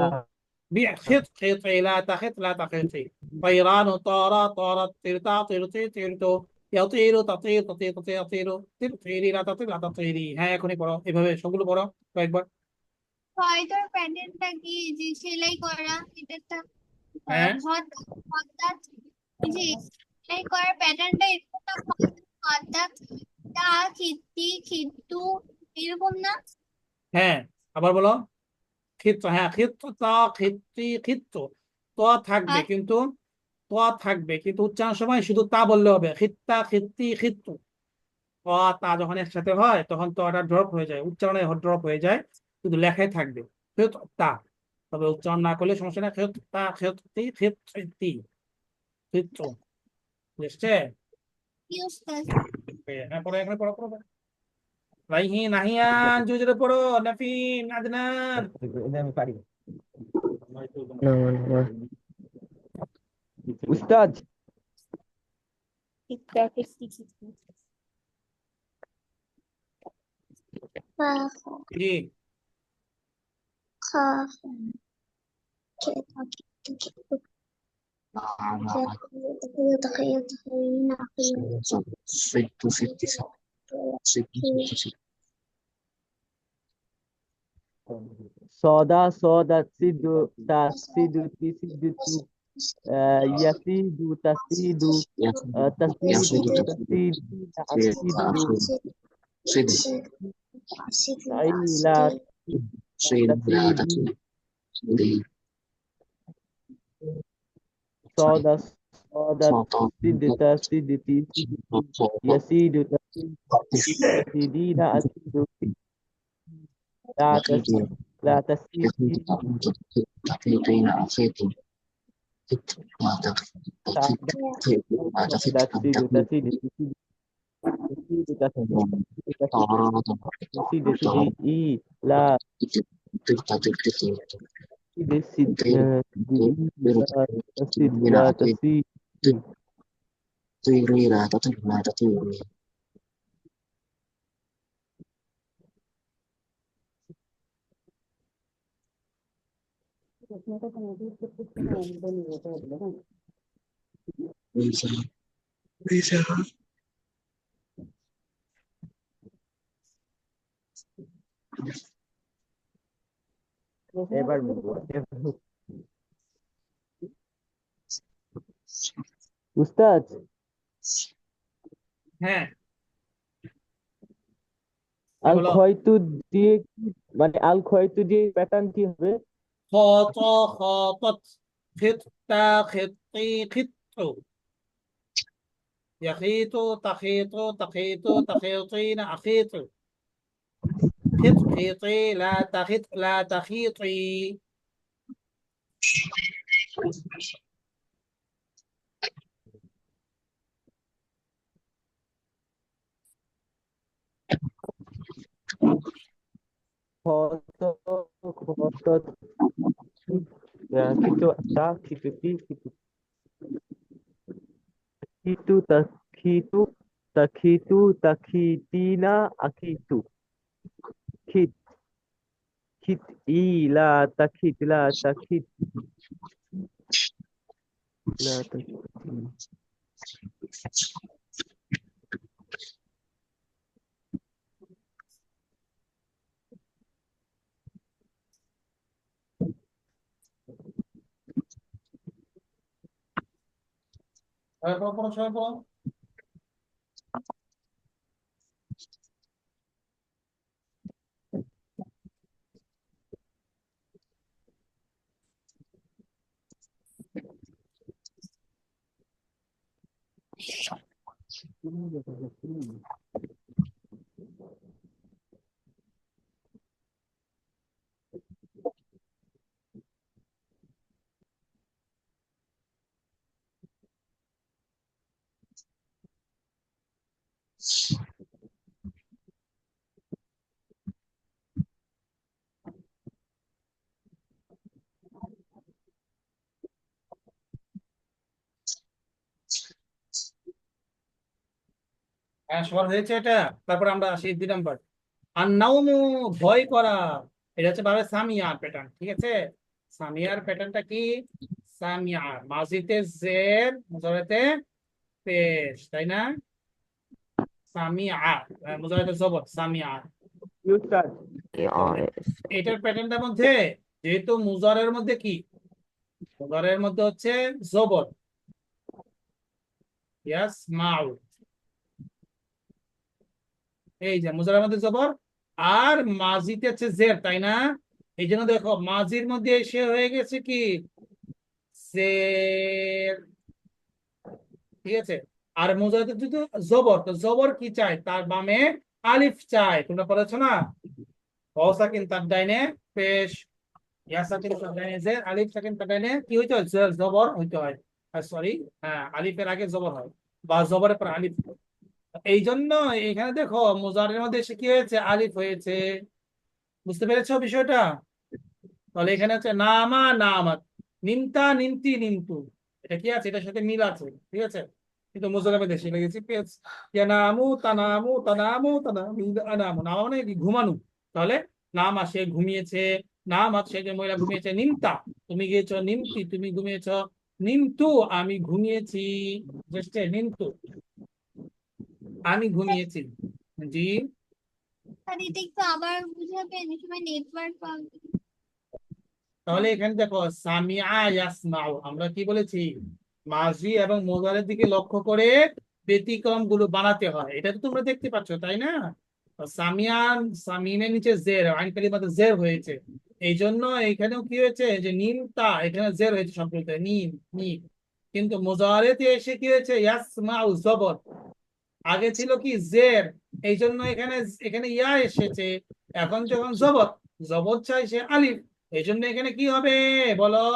বিখিত খিতি লা তাখিত লা তাখিতি। তাইরানু তারা তারাত তিরতা তিরতি তিরতু। ইয়াতিরু তাতির তাতি তাতি ইয়াতিরু তিরতিরি লা তাতি লা তাতিরি। হ্যাঁ, এখনই পড়ো, এভাবে সবগুলো পড়ো কয়েকবার। সোয়েটার প্যাটার্নটা কি যে সেলাই করা এটা হ্যাঁ হঠাৎ যে সেলাই করার প্যাটার্নটা এরকম না, হঠাৎ তা খিত্তি খিত্তু এরকম না? হ্যাঁ, আবার বলো। খিত্ত, হ্যাঁ, খিত্ত তা খিত্তি খিত্তু। তো থাকবে আর কিন্তু, তো থাকবে কিন্তু উচ্চারণ সময় শুধু তা বললে হবে। খিত্তা খিত্তি খিত্তু। ত তা যখন একসাথে হয় তখন তো ওটা ড্রপ হয়ে যায়, উচ্চারণে ড্রপ হয়ে যায়, শুধু লেখায় থাকবে খেত তা। তবে উচ্চারণ না করলে সমস্যা নেই, খেত তা খেতি খেতি খেত। বুঝছে? কি উস্তাদ? হ্যাঁ, পড়ো, এখানে পড়ো পড়ো। রাইহি, নাহিয়ান, জুজুরে পড়ো, নাফিম, আদনান। ini আমি পারি no উস্তাদ খিত্তা খিত্তি খিত্তি خاف জি, خاف تخيل soda soda sidu tasidu tisidu yasidu tasidu tasidu tasidu asidu تسيدي صاد صادت سدتي يسيد تسيدين أسيد لا تسيدي لا تسيد এবার বলবো উস্তাদ হ্যাঁ আল বলো। খয়তু দিয়ে মানে আল খয়তু দিয়ে প্যাটার্ন কি হবে خاط خاطت خط خطي خط يخيط تخيط تخيط تخيطين أخيط خط خيطي لا تخيط لا تخيطي খত খত কিছু তা কিছু কি কিছু কিতু তাখিতু তাখিতু তাখিতিনা আখিতু খিত খিত ইলা তাখিত লা তাখিত লা তাখিত সবাই পড়ো। হ্যাঁ সবার হয়েছে এটা। তারপর আমরা আসি 2 নম্বর। আর নাউমু ভয় করা, এটা হচ্ছে ভাবে সামিয়ার প্যাটার্ন। ঠিক আছে, সামিয়ার প্যাটার্নটা কি? সামিয়া মাজিতে জের মুজারেতে পেশ, তাই না? সামিয়া মুজারেতে জবর সামিয়া। উস্তাদ এটার প্যাটার্নটার মধ্যে যেহেতু মুজারের মধ্যে কি, মুজারের মধ্যে হচ্ছে জবর ইয়াসমাউ, এই যে মুজারের মধ্যে জবর আর মাজিতে হচ্ছে জের, তাই না? এই জন্য দেখো মাজির মধ্যে এসে হয়ে গেছে কি জের, ঠিক আছে। আর মুজারেতে যদি জবর, তো জবর কি চাই? তার বামে আলিফ চাই। তোমরা পড়েছো না? সাকিন তার ডাইনে পেশ, ইয়া সাকিন তার ডাইনে জের, আলিফ সাকিন তার ডাইনে কি হইতে হয়? জবর হইতে হয়। সরি, হ্যাঁ আলিফের আগে জবর হয় বা জবরের পর আলিফ। এই জন্য এখানে দেখো মুজারের মধ্যে এসে কি হয়েছে? আলিফ হয়েছে। বুঝতে পেরেছো বিষয়টা? তাহলে এখানে হচ্ছে নামা নামাত, নিমতা নিমতি নিমতু, এটা কি আছে? এটার সাথে মিল আছে, ঠিক আছে। কিন্তু মুজারের মধ্যে এসে লেগেছে পেজ, নামু তানামু তানামু তানামু আনামু, নামা মানে কি? ঘুমানো। তাহলে নাম আসে ঘুমিয়েছে, নাম আছে যে মহিলা ঘুমিয়েছে। নিমতা তুমি গিয়েছো, নিমতি তুমি ঘুমিয়েছো, নিমতু আমি ঘুমিয়েছি, নিমতু আমি ঘুমিয়েছি। জি স্যার এটা একটু আবার বুঝাবেন, এই সময় নেটওয়ার্ক প্রবলেম। তাহলে এখানে দেখো সামিআ ইয়াসমাউ, আমরা কি বলেছি? মাজি এবং মুজারের দিকে লক্ষ্য করে ব্যতিক্রম গুলো বানাতে হয়। এটা তো তোমরা দেখতে পাচ্ছ, তাই না? সামিয়ান, সামিনের নিচে জের, আইন কালিমাতে জের হয়েছে, এই জন্য এখানেও কি হয়েছে যে নিমতা, এখানে জের হয়েছে সম্পর্কে নিম নিম, কিন্তু মুজাহারাতে এসে কি হয়েছে ইয়াসমাউ জবর, আগে ছিল কি জের, এই জন্য এখানে এখানে ইয়া এসেছে, এখন যখন জবর, জবর চাই সে আলিফ, এই জন্য এখানে কি হবে বলো,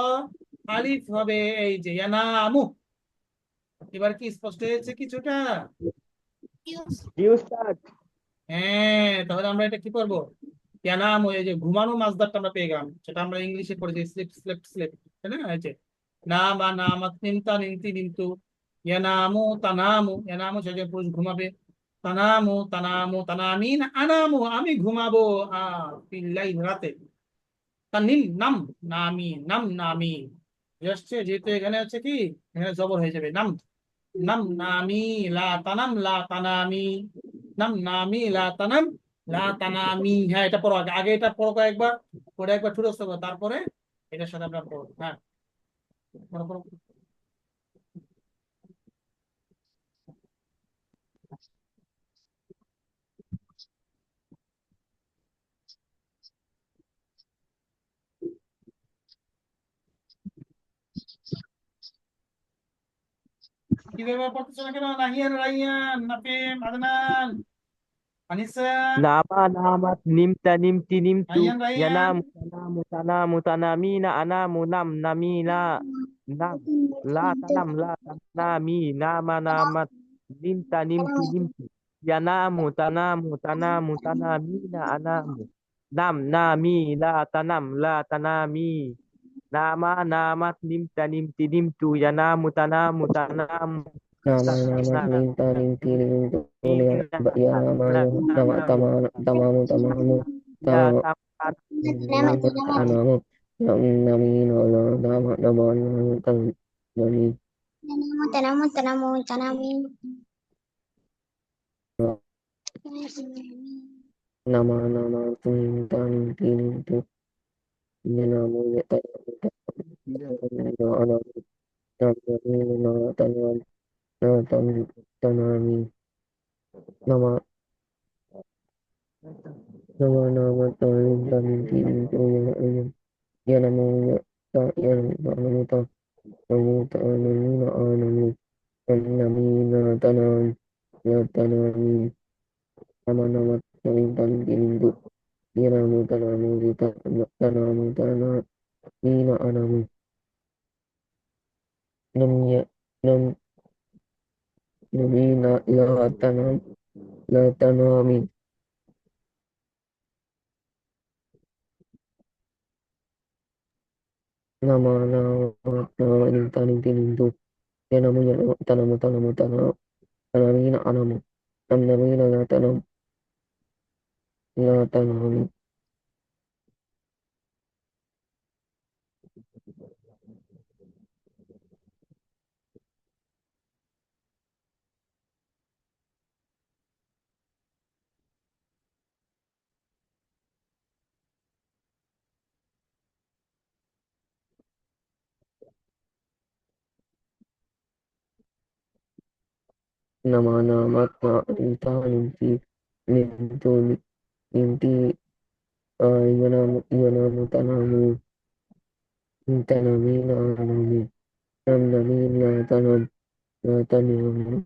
আলিফ হবে, এই যে ইয়ানামু। এবার কি স্পষ্ট হয়েছে কিছুটা? জি উস্তাদ। হ্যাঁ, তাহলে আমরা এটা কি করবো, ইয়ানামু, এই যে ঘুমানো মাসদারটা আমরা পেয়ে গেলাম, সেটা আমরা ইংলিশে পড়েছি স্লিপ স্লিপ স্লিপ, তাই না? এই যে নামা নামাত নিমতা নিমতি নিমতু, ইয়ানামু তানামু, ইয়ানামু সে পুরুষ ঘুমাবে, তানামু তানামু তানামিন আনামু আমি ঘুমাবো, পিল্লাই রাতে, তানিম নাম নামি নাম নামি, বুঝতে, যেহেতু এখানে হচ্ছে কি, এখানে জবর হয়ে যাবে নাম, নাম নামি লা তানাম লা তানামি, নাম নামি লা তানাম লা তানামি। হ্যাঁ, এটা পড়ো, আগে আগে এটা পড়ো কয়েকবার, পড়ে একবার ঠুরস্ত করো, তারপরে এটার সাথে আমরা পড়ো। হ্যাঁ, পড়ো পড়ো। কি ব্যাপার, পড়তেছো না কেন? Nahiyan, Rayyan, Nafim, Adnan, Anisa, Nama namat nimta nimti nimtu. Rayyan Rayyan, Yanamu tanamu tanamu tanamina anamu nam namina nam. La tanam la tanami nama namat nimta nimti nimtu. Yanamu tanamu tanamu tanamina anamu. Nam nami la tanam la tanami. Nama namat nimta nimti nimtu. Yanamu tanamu tanamu. Nama nama Na minta minti mintu ya na ya nama na ya na nama na tamamu tamamu tamamu Ya tamamu tamat Selamat, selamat. tamamu nami nami no no nama nama nami tami nami Tanamu, tanamu, tanamu, tanami. nama nama minta minti mintu ya nama ya tamamu tamamu no nama nami no tamamu no tami tanami nama nama nama tami tami mintu ya ya nama ya ta ya nama ta nama ta nami no nami nami no tanami ya tanami nama nama tami tami mintu Yanamu tanamu rita tanamu tana nina anamu nam ya nam namina la tanam la tanami nama nama nama nintani tinintu yanamu yanamu tanamu tanamu tana tanamina anamu nam namina la tanam la tanami nama nama na ninta ninti nintu ninti yanamu yanamu tanamina anami nam namina tanam la tanami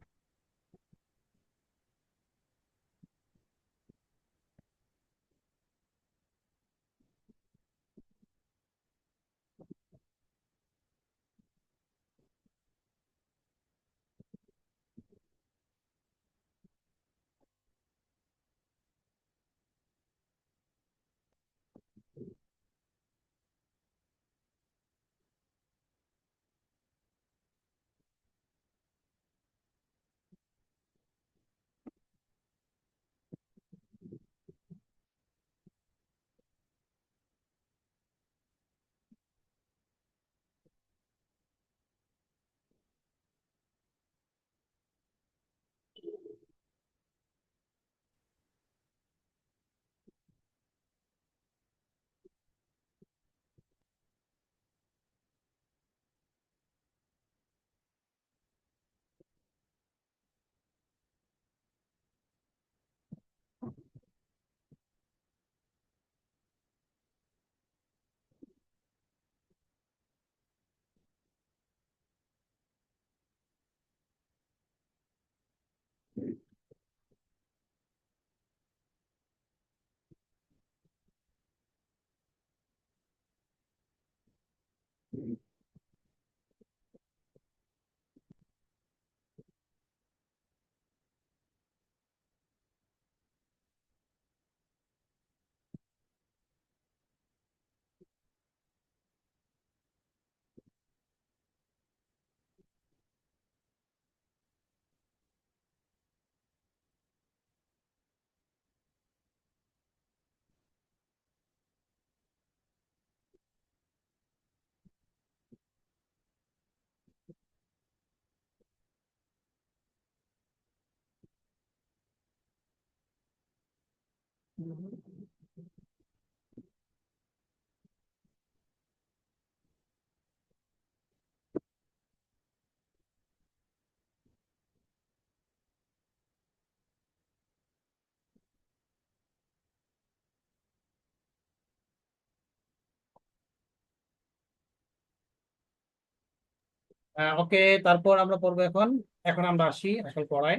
ওকে, তারপর আমরা পড়বো এখন। এখন আমরা আসি আসল পড়ায়।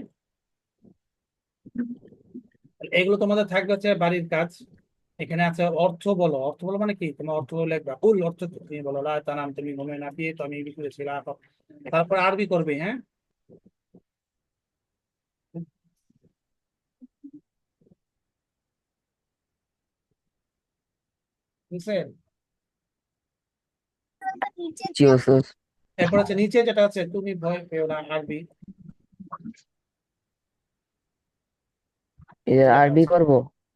এগুলো তোমাদের থাকবে হচ্ছে বাড়ির কাজ। এখানে আছে অর্থ বলো। অর্থ বলো মানে কি? তোমার অর্থ লিখবা, ফুল অর্থ তুমি বলো। লা তানাম তুমি ঘুমে না দিয়ে তো আমি করেছি লা। তারপর আরবি করবে, হ্যাঁ? বুঝছে? জি ওস্তাদ। এরপর হচ্ছে নিচে যেটা আছে তুমি ভয় পেও না, আরবি এদের যেটা আরবি আছে করব?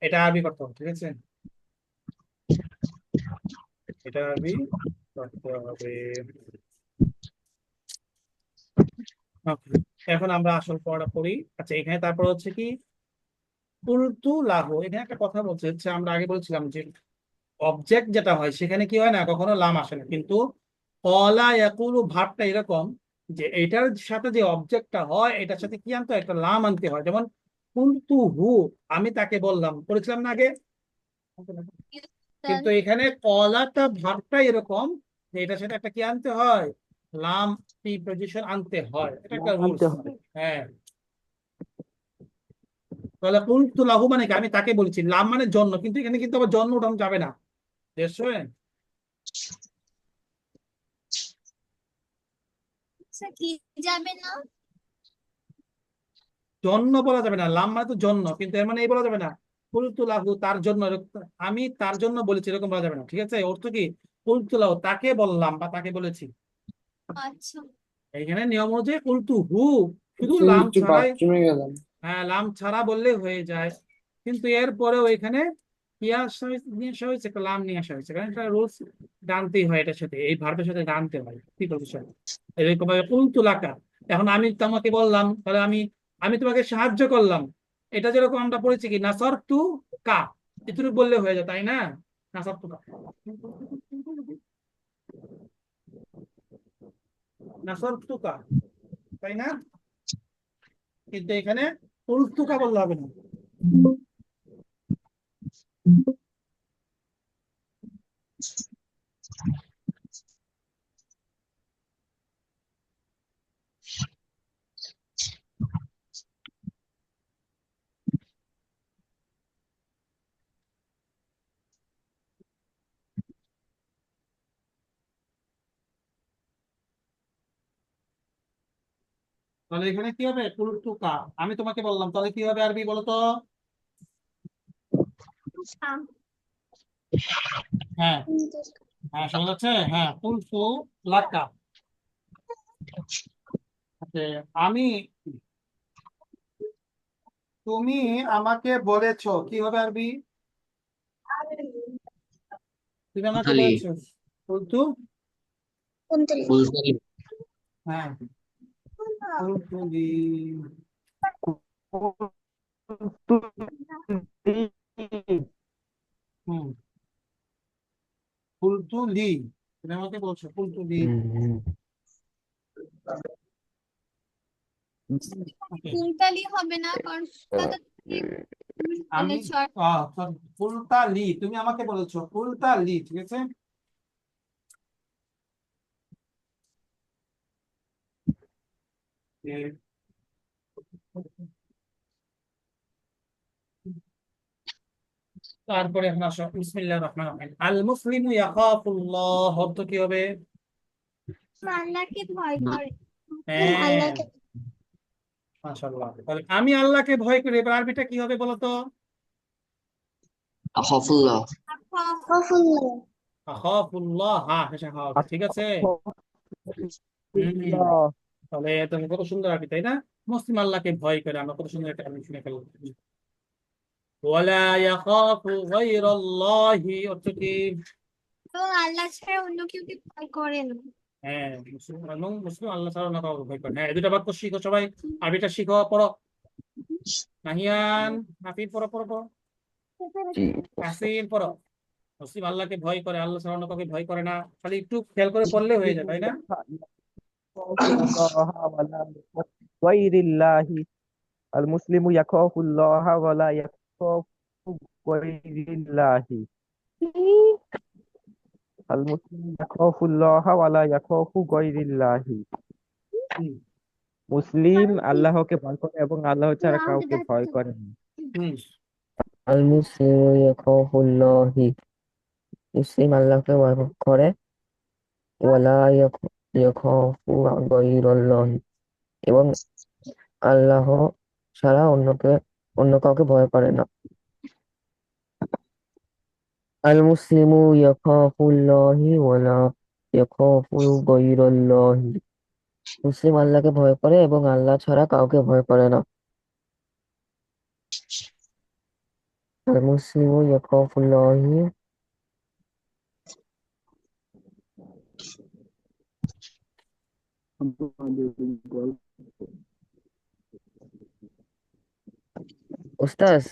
এটা আরবি করতে হবে, ঠিক আছে? এটা আরবি করতে হবে। Okay, এখন আমরা আসল পড়া পড়ি। আচ্ছা, এখানে তারপর হচ্ছে কি কুলতু লাহু। এখানে একটা কথা বলছে হচ্ছে, আমরা আগে বলছিলাম যে অবজেক্ট যেটা হয় সেখানে কি হয় না, কখনো লাম আসে না। কিন্তু কলা ইয়াকুলু ভাবটা এরকম যে এটার সাথে যে অবজেক্টটা হয় এটার সাথে কি আনতে হয়, একটা লাম আনতে হয়। যেমন কুলতু হু, আমি তাকে বললাম, বলেছিলাম না আগে? কিন্তু এখানে কলাটা ভাবটা এরকম যে এটার সাথে একটা কি আনতে হয়, লাম প্রিপজিশন আনতে হয়। এটা একটা রুলস। আনতে হবে। হ্যাঁ, তাহলে কুলতু লাহু মানে কি? আমি তাকে বলেছি। লাম মানে জন্য, কিন্তু এখানে কিন্তু আবার জন্য উঠানো যাবে না। দেখছো? কি যাবে না? জন্য বলা যাবে না। লাম মানে তো জন্য, কিন্তু এর মানে এই বলা যাবে না কুলতু লাহু তার জন্য, আমি তার জন্য বলেছি, এরকম বলা যাবে না। ঠিক আছে? অর্থ কি? কুলতু লাহু তাকে বললাম বা তাকে বলেছি। আচ্ছা, এখানে নিয়ম অনুযায়ী কুলতু হু শুধু তুই লাম একটু ছাড়াই, বাথরুমে গেলাম। হ্যাঁ লাম ছাড়া বললেই হয়ে যায়। কিন্তু এরপরেও এখানে কি আসা নিয়ে আসা হয়েছে, একটা লাম নিয়ে আসা হয়েছে, কারণ এটা রুলস। জানতেই হয়, এটার সাথে এই ভার্বের সাথে জানতে হয় কি বিষয়। এরকম ভাবে কুলতু লাকা। এখন আমি তোমাকে বললাম, তাহলে আমি আমি তোমাকে সাহায্য করলাম। এটা যেরকম আমরা পড়েছি কি নাসর তু কা, এটুকু বললে হয়ে যায়, তাই না? নাসর তু কা, নাসর তু কা, তাই না? কিন্তু এখানে কুলতু কা বললে হবে না। তাহলে এখানে কি হবে? কুলতু কা, আমি তোমাকে বললাম, তাহলে কি হবে আরবি বলো তো? হ্যাঁ, হ্যাঁ শোনা যাচ্ছে। হ্যাঁ, কুলতু লাকা। আচ্ছা, আমি, তুমি আমাকে বলেছো, কি হবে আরবি? তুমি আমাকে ফুলতালি বলেছো কুলতু, কোনতলি? ফুলতালি হ্যাঁ কুলতু লি, হুম কুলতু লি, তুমি আমাকে বলছো কুলতু লি। হুম। ওকে, কোনতলি হবে না, কারণ আহ, সাথে তুমি আমি বলেছো। আর কুলতা লি, তুমি আমাকে বলেছো কুলতা লি, ঠিক আছে? এ, তারপরে এখন আসো বিসমিল্লাহির রহমানির রহিম। আল মুসলিমু ইয়াখাফুল্লাহ অর্থ কি হবে? আল্লাহকে ভয় করে হ্যাঁ আল্লাহকে মাশাআল্লাহ। তাহলে আমি আল্লাহকে ভয় করি, এবার আরবিটা কি হবে বলো তো? আখাফুল্লাহ। আখাফুল্লাহ আখাফুল্লাহ, হ্যাঁ শেষে হা হবে, ঠিক আছে। হুম, তাহলে তুমি কত সুন্দর আরবি, তাই না? মুসলিম আল্লাহকে ভয় করে, আমরা কত সুন্দর একটা আরবি শুনে ফেললাম। ওয়ালা ইয়াখাফু গায়রাল্লাহি, অর্থ কি? এবং আল্লাহ ছাড়া অন্য কেউ কি ভয় করে না। হ্যাঁ, মুসলিম এবং মুসলিম আল্লাহ ছাড়া অন্য কাউকে ভয় করে না। হ্যাঁ, এই দুটা বাক্য শিখো সবাই, আরবিটা শিখো, পড়ো। নাহিয়ান, হাফিজ, পড়ো পড়ো পড়ো। জি তাহসিন, পড়ো। মুসলিম আল্লাহকে ভয় করে, আল্লাহ ছাড়া অন্য কাউকে ভয় করে না। খালি একটু খেয়াল করে পড়লে হয়ে যায়, তাই না? ওয়াইরিল্লাহি আল মুসলিমু ইয়াখাফুল্লাহ ওয়ালা ইয়াখাফু গায়রিল্লাহি আল মুসলিমু ইয়াখাফুল্লাহ ওয়ালা ইয়াখাফু গায়রিল্লাহি। হুম, মুসলিম আল্লাহকে ভয় করে এবং আল্লাহ ছাড়া কাউকে ভয় করে না। হুম, আল মুসলিমু ইয়াখাফুল্লাহি, মুসলিম আল্লাহকে ভয় করে, ওয়ালা ইয়াখাফু গায়রাল্লাহি, এবং আল্লাহ ছাড়া অন্য কাউকে ভয় করে না। আল মুসলিমু ইয়াখাফুল্লাহি ওয়ালা ইয়াখাফু গায়রাল্লাহি, মুসলিম আল্লাহকে ভয় করে এবং আল্লাহ ছাড়া কাউকে ভয় করে না। আল মুসলিমু ইয়াখাফুল্লাহি উস্তাজ,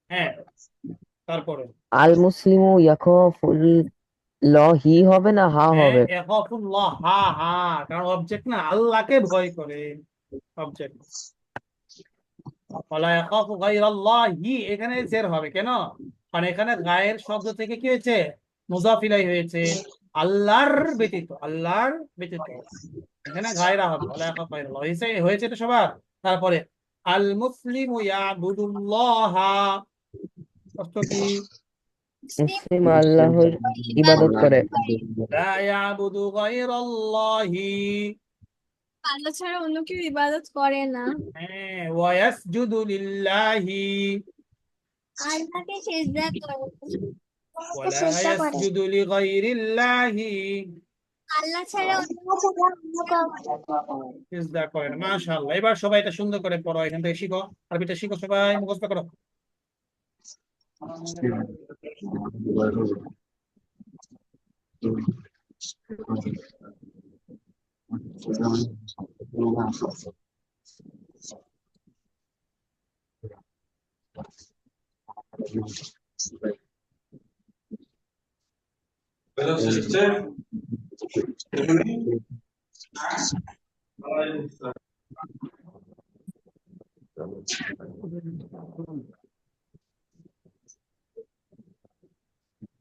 হ্যাঁ, তারপরে আল মুসলিমু ইয়াখাফুল্লাহি হবে না হা হ্যাঁ, হবে? ইয়াখাফুল্লাহ, হা হা, কারণ অবজেক্ট না, আল্লাহকে ভয় করে, অবজেক্ট। ওয়ালা ইয়াখাফু গায়রাল্লাহি, এখানে জের হবে কেন? কারণ এখানে গায়ের শব্দ থেকে কি হয়েছে? মুযাফ ইলাইহি হয়েছে, আল্লাহর ব্যতীত, আল্লাহর ব্যতীত। এখানে গায়রা হবে, ওয়ালা ইয়াখাফু গায়রাল্লাহ হয়েছে, হয়েছে তো সবার। তারপরে আল মুসলিমু ইয়াবুদুল্লাহা, অর্থ কি? মুসলিম আল্লাহর ইবাদত করে, লা ইয়াবুদু গায়রাল্লাহি, আল্লাহ ছাড়া অন্য কেউ ইবাদত করে না। হ্যাঁ, ওয়া ইয়াসজুদু লিল্লাহি, আল্লাহকে সিজদা করে, ওয়ালা ইয়াসজুদু লিগায়রিল্লাহি, আল্লাহ ছাড়া অন্য সিজদা করে না। মাশাআল্লাহ। এবার সবাই এটা সুন্দর করে পড়ো, এখান থেকে শিখো, আরবিটা শিখো, সবাই মুখস্থ করো।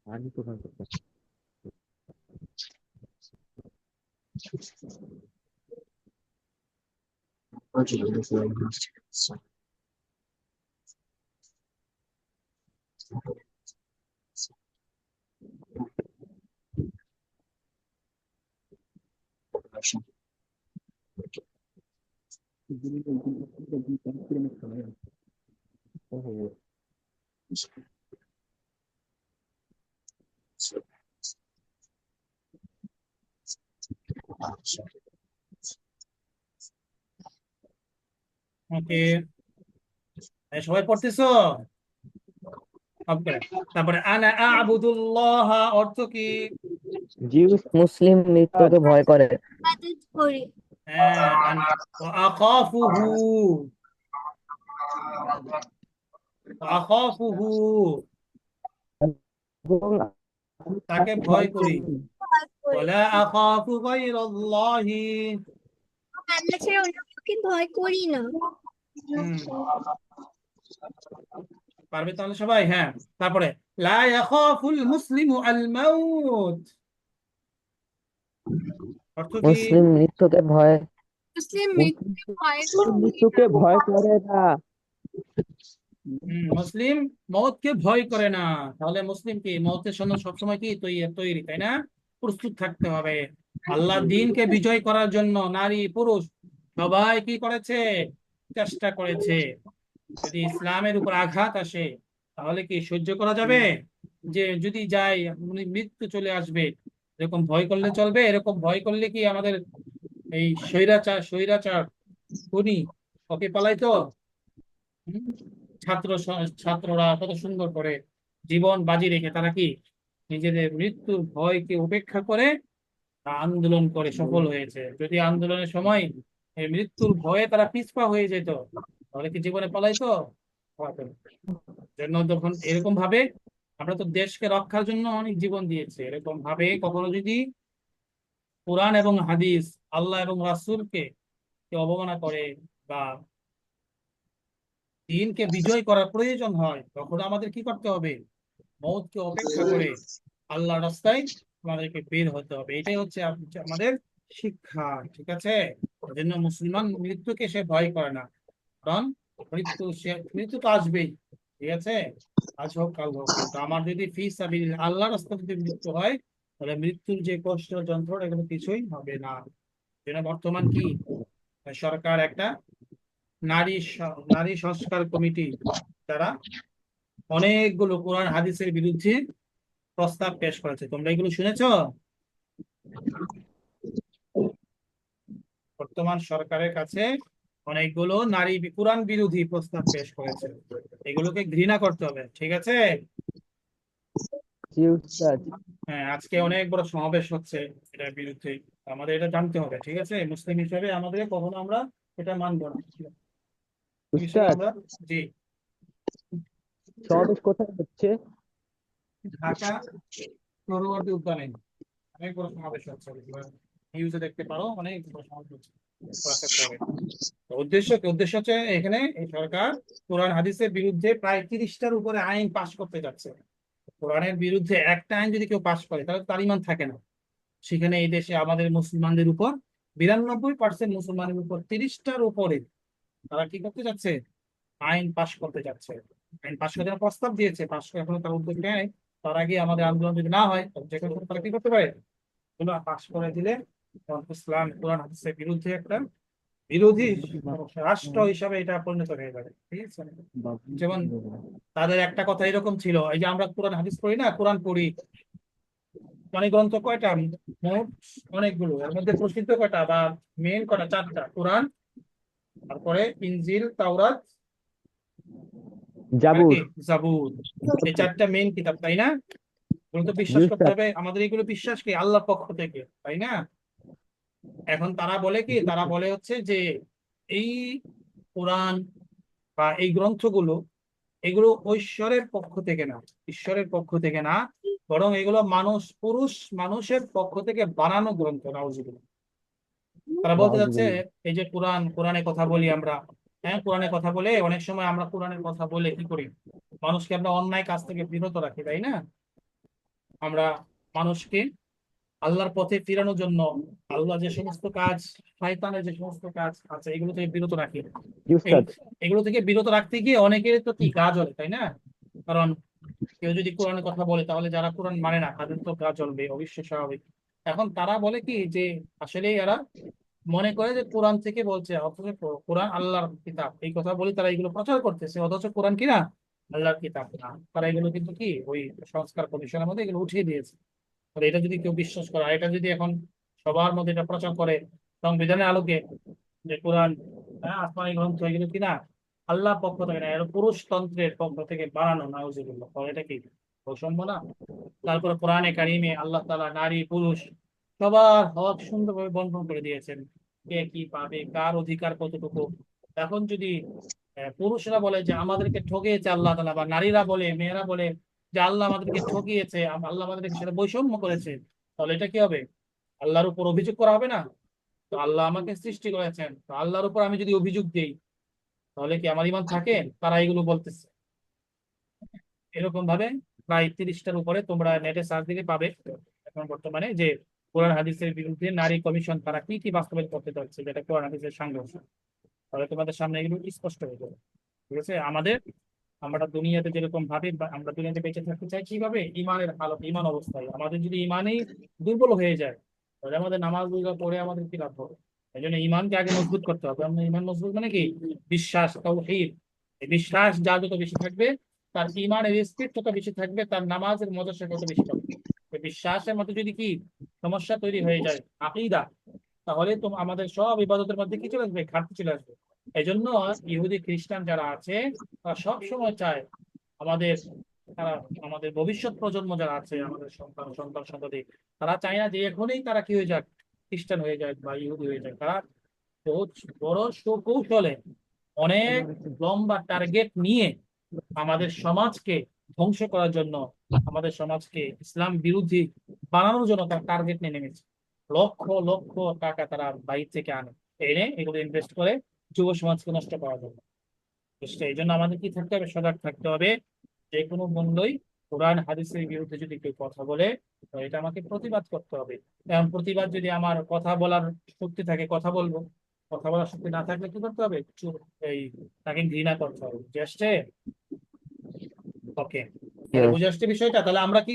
পানি প্রদান করতে ওকে, সবাই পড়তেছো? ওকে, তারপরে আনা আ'বুদুল্লাহ, অর্থ কি? জি মুসলিম মৃত্যুকে ভয় করে, ইবাদত করি। হ্যাঁ, ওয়া আখাফুহু, ওয়া আখাফুহু, এবং তাকে ভয় করি। ওয়ালা আখাফু গায়রাল্লাহি, আল্লাহ ছাড়া অন্য কাউকে ভয় করি না। হুম, পারবে তাহলে সবাই? হ্যাঁ, তারপরে লা ইয়াখাফুল মুসলিমু আল মাউত, অর্থ কি? মুসলিম মৃত্যুকে ভয় মুসলিম মৃত্যুকে ভয় করে মৃত্যুকে ভয় করে না। মুসলিম মওতকে ভয় করে না। তাহলে মুসলিম কি মওতের জন্য সবসময় কি তৈরি, তাই না? প্রস্তুত থাকতে হবে। আল্লাহর দ্বীনকে বিজয় করার জন্য নারী পুরুষ সবাই কি করেছে? চেষ্টা করেছে। যদি ইসলামের উপর আঘাত আসে তাহলে কি সহ্য করা যাবে? যে যদি যাই মৃত্যু চলে আসবে, এরকম ভয় করলে চলবে? এরকম ভয় করলে কি আমাদের এই স্বৈরাচার খুনি ওকে পালাইতো? হুম? ছাত্ররা কত সুন্দর করে জীবন বাজি রেখে তারা কি নিজেদের মৃত্যুর ভয়কে উপেক্ষা করে আন্দোলন করে সফল হয়েছে। যদি আন্দোলনের সময় এই মৃত্যুর ভয়ে তারা পিছপা হয়ে যেত তাহলে কি জীবনে পালাইতো? পালাতো না। জন্য যখন এরকম ভাবে আমরা তো দেশকে রক্ষার জন্য অনেক জীবন দিয়েছি, এরকম ভাবে কখনো যদি কোরআন এবং হাদিস, আল্লাহ এবং রাসূলকে কেউ অবমাননা করে বা দিনকে বিজয় করার প্রয়োজন হয়, তখন আমাদের কি করতে হবে? মওতকে অপেক্ষা করে আল্লাহর রাস্তায় আমাদেরকে বের হতে হবে। এটাই হচ্ছে আমাদের শিক্ষা। ঠিক আছে? এজন্য মুসলমান মৃত্যুকে সে ভয় করে না, কারণ মৃত্যু তো আসবেই। ঠিক আছে? আজ হোক কাল হোক, কিন্তু আমার যদি ফি সাবিলিল্লাহ আল্লাহর রাস্তায় যদি মৃত্যু হয়, তাহলে মৃত্যুর যে কষ্ট যন্ত্রণা এগুলো কিছুই হবে না। যেন বর্তমান কি সরকার একটা নারী সংস্কার কমিটি তারা অনেকগুলো কোরআন হাদিসের বিরুদ্ধে প্রস্তাব পেশ করেছে। তোমরা এগুলো শুনেছো? বর্তমান সরকারের কাছে অনেকগুলো কোরআন বিরোধী প্রস্তাব পেশ করেছে। এগুলোকে ঘৃণা করতে হবে। ঠিক আছে? জি উস্তাদ। হ্যাঁ, আজকে অনেক বড় সমাবেশ হচ্ছে এটার বিরুদ্ধে। আমাদের এটা জানতে হবে। ঠিক আছে? মুসলিম হিসেবে আমাদের কখনো আমরা এটা মানবো না। এই বিষয়ে উস্তাদ, আমরা জি সমাবেশ কোথায় হচ্ছে? ঢাকা পরবর্তী উদ্যানে অনেক বড় সমাবেশ হচ্ছে। নিউজে দেখতে পারো, অনেক বড় সমাবেশ হচ্ছে। করা থাকতে হবে। তো উদ্দেশ্য হচ্ছে এখানে এই সরকার কোরআন হাদিসের বিরুদ্ধে প্রায় 30টার উপরে আইন পাশ করতে যাচ্ছে। কোরআনের বিরুদ্ধে একটা আইন যদি কেউ পাশ করে তাহলে তার ঈমান থাকে না। সেখানে এই দেশে আমাদের মুসলমানদের উপর 92% মুসলমানের উপর 30টার উপরে তারা কি করতে যাচ্ছে? আইন পাশ করতে যাচ্ছে। আইন পাশ করতে প্রস্তাব দিয়েছে, পাশ করে এখনো তার উদ্যোগ নেয়। তার আগে আমাদের আন্দোলন যদি না হয় তখন যে কোনো তারা কি করতে পারে? এগুলো পাশ করে দিলে তখন ইসলাম কোরআন হাদিসের বিরুদ্ধে একটা বিরোধী রাষ্ট্র হিসাবে এটা পরিণত হয়ে যাবে। ঠিক আছে? যেমন তাদের একটা কথা এরকম ছিল, এই যে আমরা কোরআন হাদিস পড়ি না, কোরআন পড়ি, মানে গ্রন্থ কয়টা? মোট অনেকগুলো। এর মধ্যে প্রসিদ্ধ কয়টা বা মেন কয়টা? 4টা। কোরআন, তারপরে ইনজিল, তাওরাত, আর জাবুর। কি জাবুর। এই 4টা মেন কিতাব, তাই না? এগুলো তো জি বিশ্বাস করতে উস্তাদ। হবে। আমাদের এগুলো বিশ্বাস কি আল্লাহর পক্ষ থেকে, তাই না? এখন তারা বলে কি, তারা বলে হচ্ছে যে এই কোরআন বা এই গ্রন্থগুলো এগুলো ঈশ্বরের পক্ষ থেকে না, ঈশ্বরের পক্ষ থেকে না, বরং এগুলো মানুষের পক্ষ থেকে বানানো গ্রন্থ। নাউজুবিল্লাহ। তারা বলতে যাচ্ছে নাউজুবিল্লাহ। এই যে কোরআনে কথা বলি আমরা, হ্যাঁ কোরআনে কথা বলে অনেক সময় আমরা কোরআনের কথা বলে কি করি? মানুষকে আমরা অন্যায় কাজ থেকে বিরত রাখি, তাই না? আমরা মানুষকে আল্লাহর পথে ফিরানোর জন্য আল্লাহ যে সমস্ত কাজ, শয়তানের যে সমস্ত কাজ আছে এগুলো থেকে বিরত রাখি। জি এগুলো উস্তাদ। এগুলো থেকে বিরত রাখতে গিয়ে অনেকের তো কি গা জ্বলে, তাই না? কারণ কেউ যদি কোরআনের কথা বলে তাহলে যারা কোরআন মানে না তাদের তো গা জ্বলবে, অবশ্যই স্বাভাবিক। এখন তারা বলে কি যে আসলে এরা মনে করে যে কোরআন থেকে বলছে, অথচ কোরআন আল্লাহর কিতাব। এই কথা বলি তারা এগুলো প্রচার করতেছে, অথচ কোরআন কি না? আল্লাহর কিতাব না। তারা এগুলো কিন্তু কি ওই সংস্কার কমিশনের মধ্যে এগুলো উঠিয়ে দিয়েছে। তাহলে এটা যদি কেউ বিশ্বাস করে, আর এটা যদি এখন সবার মধ্যে এটা প্রচার করে সংবিধানের আলোকে যে কোরআন, হ্যাঁ আসমানি গ্রন্থ, এগুলো কিনা আল্লাহ পক্ষ থেকে না, এর পুরুষতন্ত্রের পক্ষ থেকে বানানো, নাউজুবিল্লাহ, তাহলে এটা কি বৈষম্য না? তারপরে কোরআনে কারিমে আল্লাহ তাআলা নারী পুরুষ সবার হক সুন্দরভাবে বন্টন করে দিয়েছেন। কে কি পাবে, কার অধিকার কতটুকু। এখন যদি পুরুষরা বলে যে আমাদেরকে ঠকিয়েছে আল্লাহ তাআলা, বা নারীরা বলে, মেয়েরা বলে যে আল্লাহ আমাদেরকে ঠকিয়েছে, আল্লাহ আমাদেরকে সেটা বৈষম্য করেছে, তাহলে এটা কি হবে? আল্লাহর উপর অভিযোগ করা হবে না? তো আল্লাহ আমাকে সৃষ্টি করেছেন, তো আল্লাহর উপর আমি যদি অভিযোগ দিই তাহলে কি আমার ঈমান থাকে? তারা এগুলো বলতেছে। এরকম ভাবে প্রায় 30টার উপরে তোমরা নেটে সার্চ দিলে পাবে এখন বর্তমানে যে কোরআন হাদিসের বিরুদ্ধে নারী কমিশন তারা কি কি বাস্তবায়ন করতে যাচ্ছে, যেটা কোরআন হাদিসের সংঘর্ষ। তাহলে তোমাদের সামনে এগুলো স্পষ্ট হয়ে যাবে। ঠিক আছে? আমাদের আমরা দুনিয়াতে যেরকম ভাবে আমরা দুনিয়াতে বেঁচে থাকতে চাই কিভাবে, ইমানের হালত, ইমান অবস্থায়। আমাদের যদি ইমানই দুর্বল হয়ে যায়, তাহলে আমাদের নামাজ রোজা পড়ে আমাদের কি লাভ হবে? এই জন্য ইমানকে আগে মজবুত করতে হবে। আমরা ইমান মজবুত মানে কি? বিশ্বাস, তাওহীদ। এই বিশ্বাস যার যত বেশি থাকবে, তার ইমানের স্পিড তত বেশি থাকবে, তার নামাজের মজা সে তত বেশি পাবে। এই বিশ্বাসের মধ্যে যদি কি সমস্যা তৈরি হয়ে যায়, আকীদা, তাহলে তো আমাদের সব ইবাদতের মধ্যে কি চলে আসবে? ঘাটতি চলে আসবে। এই জন্য ইহুদি খ্রিস্টান যারা আছে, তারা সব সময় চায় আমাদের, তারা আমাদের ভবিষ্যৎ প্রজন্ম যারা আছে, আমাদের সন্তান সন্তান সন্ততি, তারা চায় না যে এখনই তারা কি হয়ে যাক, খ্রিস্টান হয়ে যায় বা ইহুদি হয়ে যায়। তারা বহুত বড় সুকৌশলে, অনেক লম্বা টার্গেট নিয়ে আমাদের সমাজকে ধ্বংস করার জন্য, আমাদের সমাজকে ইসলাম বিরোধী বানানোর জন্য তারা টার্গেট নিয়ে নেমেছে। লক্ষ লক্ষ টাকা তারা বাইরে থেকে আনে, এনে এগুলো ইনভেস্ট করে যুব সমাজকে নষ্ট করার জন্য। তো এই জন্য আমাদের কি থাকতে হবে? সজাগ থাকতে হবে। যে কোনো মূল্যই কোরআন হাদিসের বিরুদ্ধে যদি কেউ কথা বলে, তো এটা আমাকে প্রতিবাদ করতে হবে। এবং প্রতিবাদ যদি আমার কথা বলার শক্তি থাকে, কথা বলবো। কথা বলার শক্তি না থাকলে কি করতে হবে? চুপ, এই তাকে ঘৃণা করতে হবে। বুঝে আসছে? ওকে, তাহলে Yes. বুঝে আসছে বিষয়টা। তাহলে আমরা কি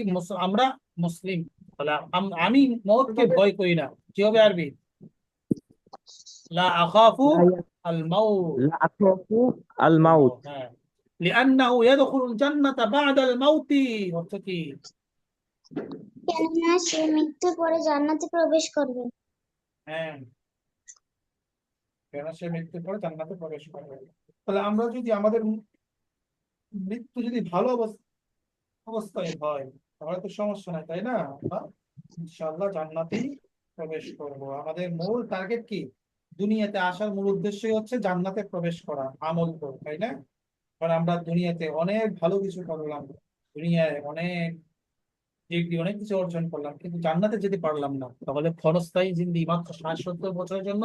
আমরা মুসলিম। তাহলে আমি মওতকে ভয় করি না। কি হবে আরবি? লা আখাফু لا ي- আল মাউত। لا أخاف الموت হ্যাঁ, লিআন্নাহু ইয়াদখুলুল জান্নাতা বা'দাল মাউতি। অর্থ কি? কেননা সে মৃত্যুর পরে জান্নাতে প্রবেশ করবে। হ্যাঁ, কেন সে মৃত্যুর পরে জান্নাতে প্রবেশ করবে। তাহলে আমরা যদি আমাদের মৃত্যু যদি ভালো অবস্থায় হয়, তাহলে তো সমস্যা নাই, তাই না? আমরা ইনশাআল্লাহ জান্নাতেই প্রবেশ করব। আমাদের মূল টার্গেট কি? দুনিয়াতে আসার মূল উদ্দেশ্যই হচ্ছে জান্নাতে প্রবেশ করা, আমল করে, তাই না? কারণ আমরা দুনিয়াতে অনেক ভালো কিছু করলাম, দুনিয়ায় অনেক ডিগ্রি, অনেক কিছু অর্জন করলাম, কিন্তু জান্নাতে যেতে পারলাম না। তাহলে ক্ষণস্থায়ী জিন্দেগি, মাত্র 60-70 বছরের জন্য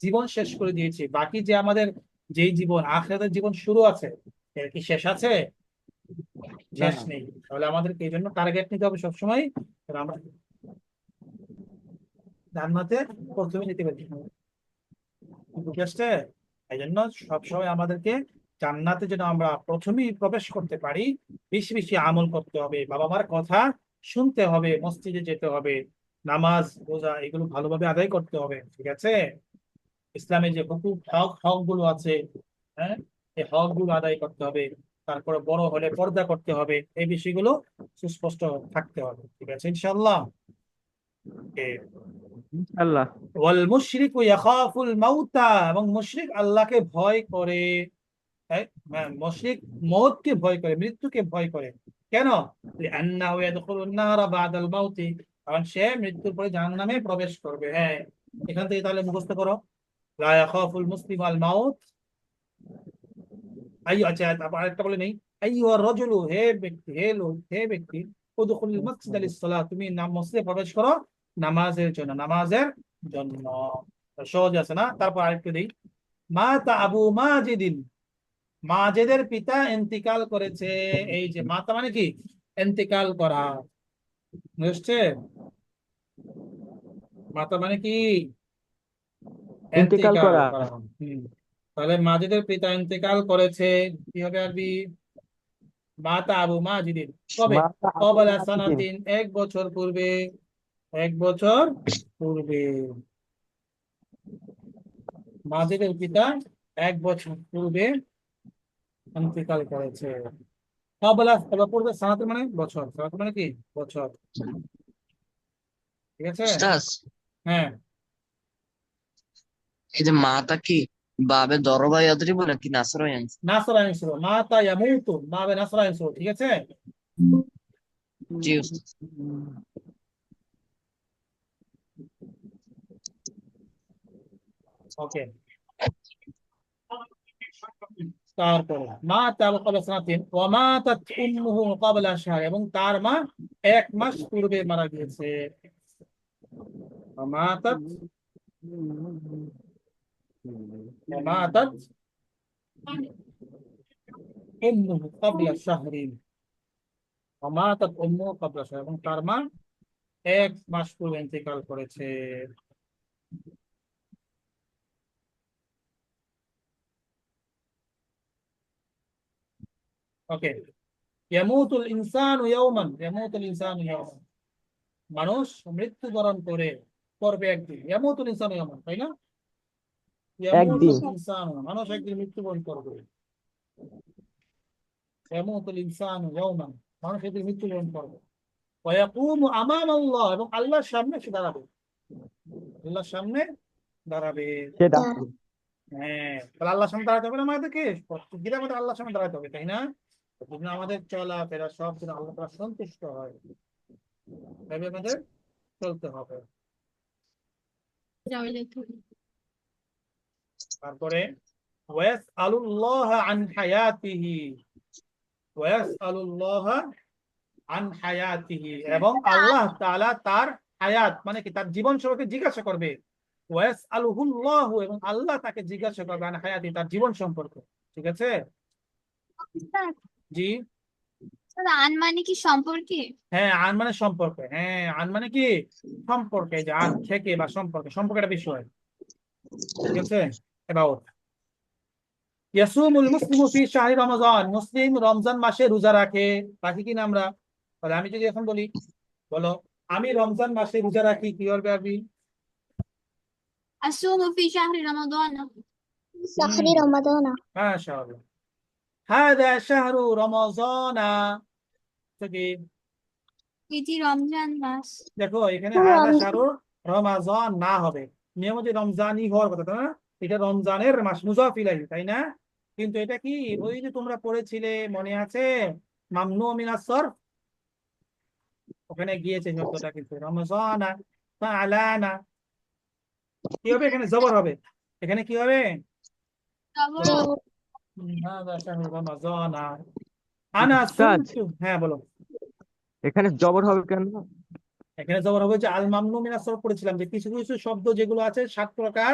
জীবন শেষ করে দিয়েছি। বাকি যে আমাদের যেই জীবন, আখিরাতের জীবন শুরু আছে, এর কি শেষ আছে? না শেষ নেই। তাহলে আমাদেরকে এই জন্য টার্গেট নিতে হবে সবসময়, কারণ আমরা জান্নাতে প্রথমে যেতে পারি। বুঝে আসছে? এই জন্য সবসময় আমাদেরকে জান্নাতে যেন আমরা প্রথমেই প্রবেশ করতে পারি, বেশি বেশি আমল করতে হবে, বাবা মার কথা শুনতে হবে, মসজিদে যেতে হবে, নামাজ রোজা এগুলো ভালোভাবে আদায় করতে হবে। ঠিক আছে? ইসলামে যে হুকুক, হক হক গুলো আছে, হ্যাঁ, এই হক গুলো আদায় করতে হবে। তারপরে বড় হলে পর্দা করতে হবে, এই বিষয়গুলো সুস্পষ্ট থাকতে হবে। ঠিক আছে ইনশাআল্লাহ? ইনশাআল্লাহ। ওয়াল মুশরিকু ইয়াখাফুল মাউতা, এবং মুশরিক আল্লাহকে ভয় করে। হ্যাঁ, মুশরিক মওতকে ভয় করে, মৃত্যুকে ভয় করে। কেন? লিআন্নাহু ইয়াদখুলুন নারা বাদাল মাউতি, কারণ সে মৃত্যুর পরে জাহান্নামে প্রবেশ করবে। হ্যাঁ, এখান থেকে তাহলে মুখস্থ করো, লা ইয়াখাফুল মুসলিমু আল মাউত। আচ্ছা, তারপর আরেকটা বলে নেই, আইয়ুহা রাজুলু, হে ব্যক্তি, হে লোক, হে ব্যক্তি, উদখুলুল মাসজিদ লিস-সালাহ, তুমি মসজিদে প্রবেশ করো নামাজের জন্য, নামাজের জন্য। সহজ আছে না? তারপর আরেকটু দিই, মাতা আবু মাজিদিন, মাজেদের পিতা ইন্তিকাল করেছে। এই যে মাতা মানে কি? ইন্তিকাল করা। বুঝছে? মাতা মানে কি? ইন্তেকাল ইন্তিকাল করা। করা। তাহলে মাজেদের পিতা ইন্তিকাল করেছে। কি হবে আরবি? মাতা আবু মাজিদিন। কবে? মাতা আবু কবলা মাজিদিন। সানাতিন, 1 বছর পূর্বে। 1 বছর পূর্বে মাজেদের পিতা 1 বছর পূর্বে ইন্তিকাল করেছে। কবলা, এবার পূর্বে, সানাত মানে বছর, সানাত মানে কি? বছর। ঠিক আছে? উস্তাজ, হ্যাঁ, এই যে মাতা কি বাবে দরবা ইয়াদরিবু নাকি নাসরা ইয়ানসু? নাসরা ইয়ানসুরু, মাতা ইয়ামুতু, বাবে নাসরা ইয়ানসুরু। ঠিক আছে? জি উস্তাজ। ওকে, তারপরে মাতা ক্বাবলা সানাতিন ওয়া মাতাত উম্মুহু ক্বাবলা শাহর, এবং তার মা 1 মাস পূর্বে মারা গিয়েছে। ওয়া মাতাত উম্মুহু ক্বাবলা শাহরিন, ওয়া মাতাত উম্মুহু ক্বাবলা শাহর, এবং তার মা 1 মাস পূর্বে ইন্তেকাল করেছে। ওকে, ইয়ামুতুল ইনসানু ইয়াওমান, ইয়ামুতুল ইনসানু ইয়াওমান, মানুষ মৃত্যুবরণ করবে একদিন। ইয়ামুতুল ইনসানু ইয়াওমান, তাই না? একদিন। ইয়ামুতুল ইনসানু, মানুষ একদিন মৃত্যুবরণ করবে। ইয়ামুতুল ইনসানু ইয়াওমান, মানুষ একদিন মৃত্যুবরণ করবে। ওয়া ইয়াকুমু আমামাল্লাহ, এবং আল্লাহর সামনে সে দাঁড়াবে। আল্লাহর সামনে দাঁড়াবে। সেটা হ্যাঁ, তাহলে আল্লাহর সামনে দাঁড়াতে হবে না আমাদেরকে, প্রত্যেকদিন আমাদের আল্লাহর সামনে দাঁড়াতে হবে, তাই না? যেন আমাদের চলাফেরা সব যেন আল্লাহ তাআলা সন্তুষ্ট হয়, তবে আমাদের চলতে হবে। তারপরে ওয়াসআলুল্লাহ আন হায়াতিহি, ওয়াসআলুল্লাহ আন হায়াতিহি, এবং আল্লাহ তাআলা তার হায়াত মানে কি তার জীবন সম্পর্কে জিজ্ঞাসা করবে। ওয়াসআলুহুল্লাহু, এবং আল্লাহ তাকে জিজ্ঞাসা করবে আন হায়াতি, তার জীবন সম্পর্কে। ঠিক আছে? জি, আন মানে কি সম্পর্কে? হ্যাঁ, আন মানে সম্পর্কে, হ্যাঁ, আন মানে কি সম্পর্কে, যে আন থেকে বা সম্পর্কে, সম্পর্কটা বিষয়। ঠিক আছে? এবাউট ইয়াসুমুল মুসলিমু ফি শাহরি রমাজান, মুসলিম রমজান মাসে রোজা রাখে। রাখি কিনা আমরা? তাহলে আমি যদি এখন বলি, বলো আমি রমজান মাসে রোজা রাখি, কি বলবে আপনি? আসুমু ফি শাহরি রমাদান। শাহরি রমাদান। মাশাআল্লাহ, হাদা শাহরু রমাজানা, তো কি এটি রমজান মাস। দেখো এখানে হাদা শাহরু রমাজান না হবে, নিয়ম যে রমজানই হওয়ার কথা, তাই না? এটা রমজানের মাস, মুজাফ ইলাইহি, তাই না? কিন্তু এটা কি ওই যে তোমরা পড়েছিলে মনে আছে, মামনু মিনাস সরফ, ওখানে গিয়েছে শব্দটা, কিন্তু রমজানা ফাআলানা কি হবে? এখানে জবর হবে। এখানে কি হবে? হাদা শাহরু রমাজানা আনা উস্তাদ, সুমতু, হ্যাঁ বলো। এখানে জবর হবে কেন? এখানে জবর হবে যে আল মামনু মিনাস সরফ পড়েছিলাম, যে কিছু কিছু শব্দ যেগুলো আছে 7 প্রকার,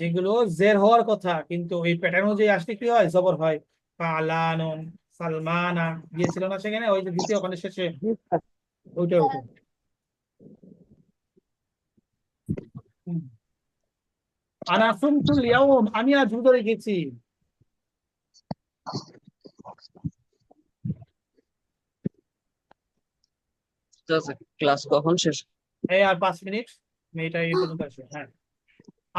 যেগুলো জের হওয়ার কথা কিন্তু ওই প্যাটার্ন অনুযায়ী আসলে কি হয়? জবর হয়। ফালানুন, সালমানা, গিয়েছিল না সেখানে, ওই যে দ্বিতীয় ওখানে শেষে, জি উস্তাদ। ওইটা ওইটা। হুম। আনা সুমতুল ইয়াউম, আমি আজ রোজা রেখেছি। ক্লাস কখন শেষ? এই আর 5 মিনিট, মেয়েটা এই পর্যন্ত আসবে। হ্যাঁ,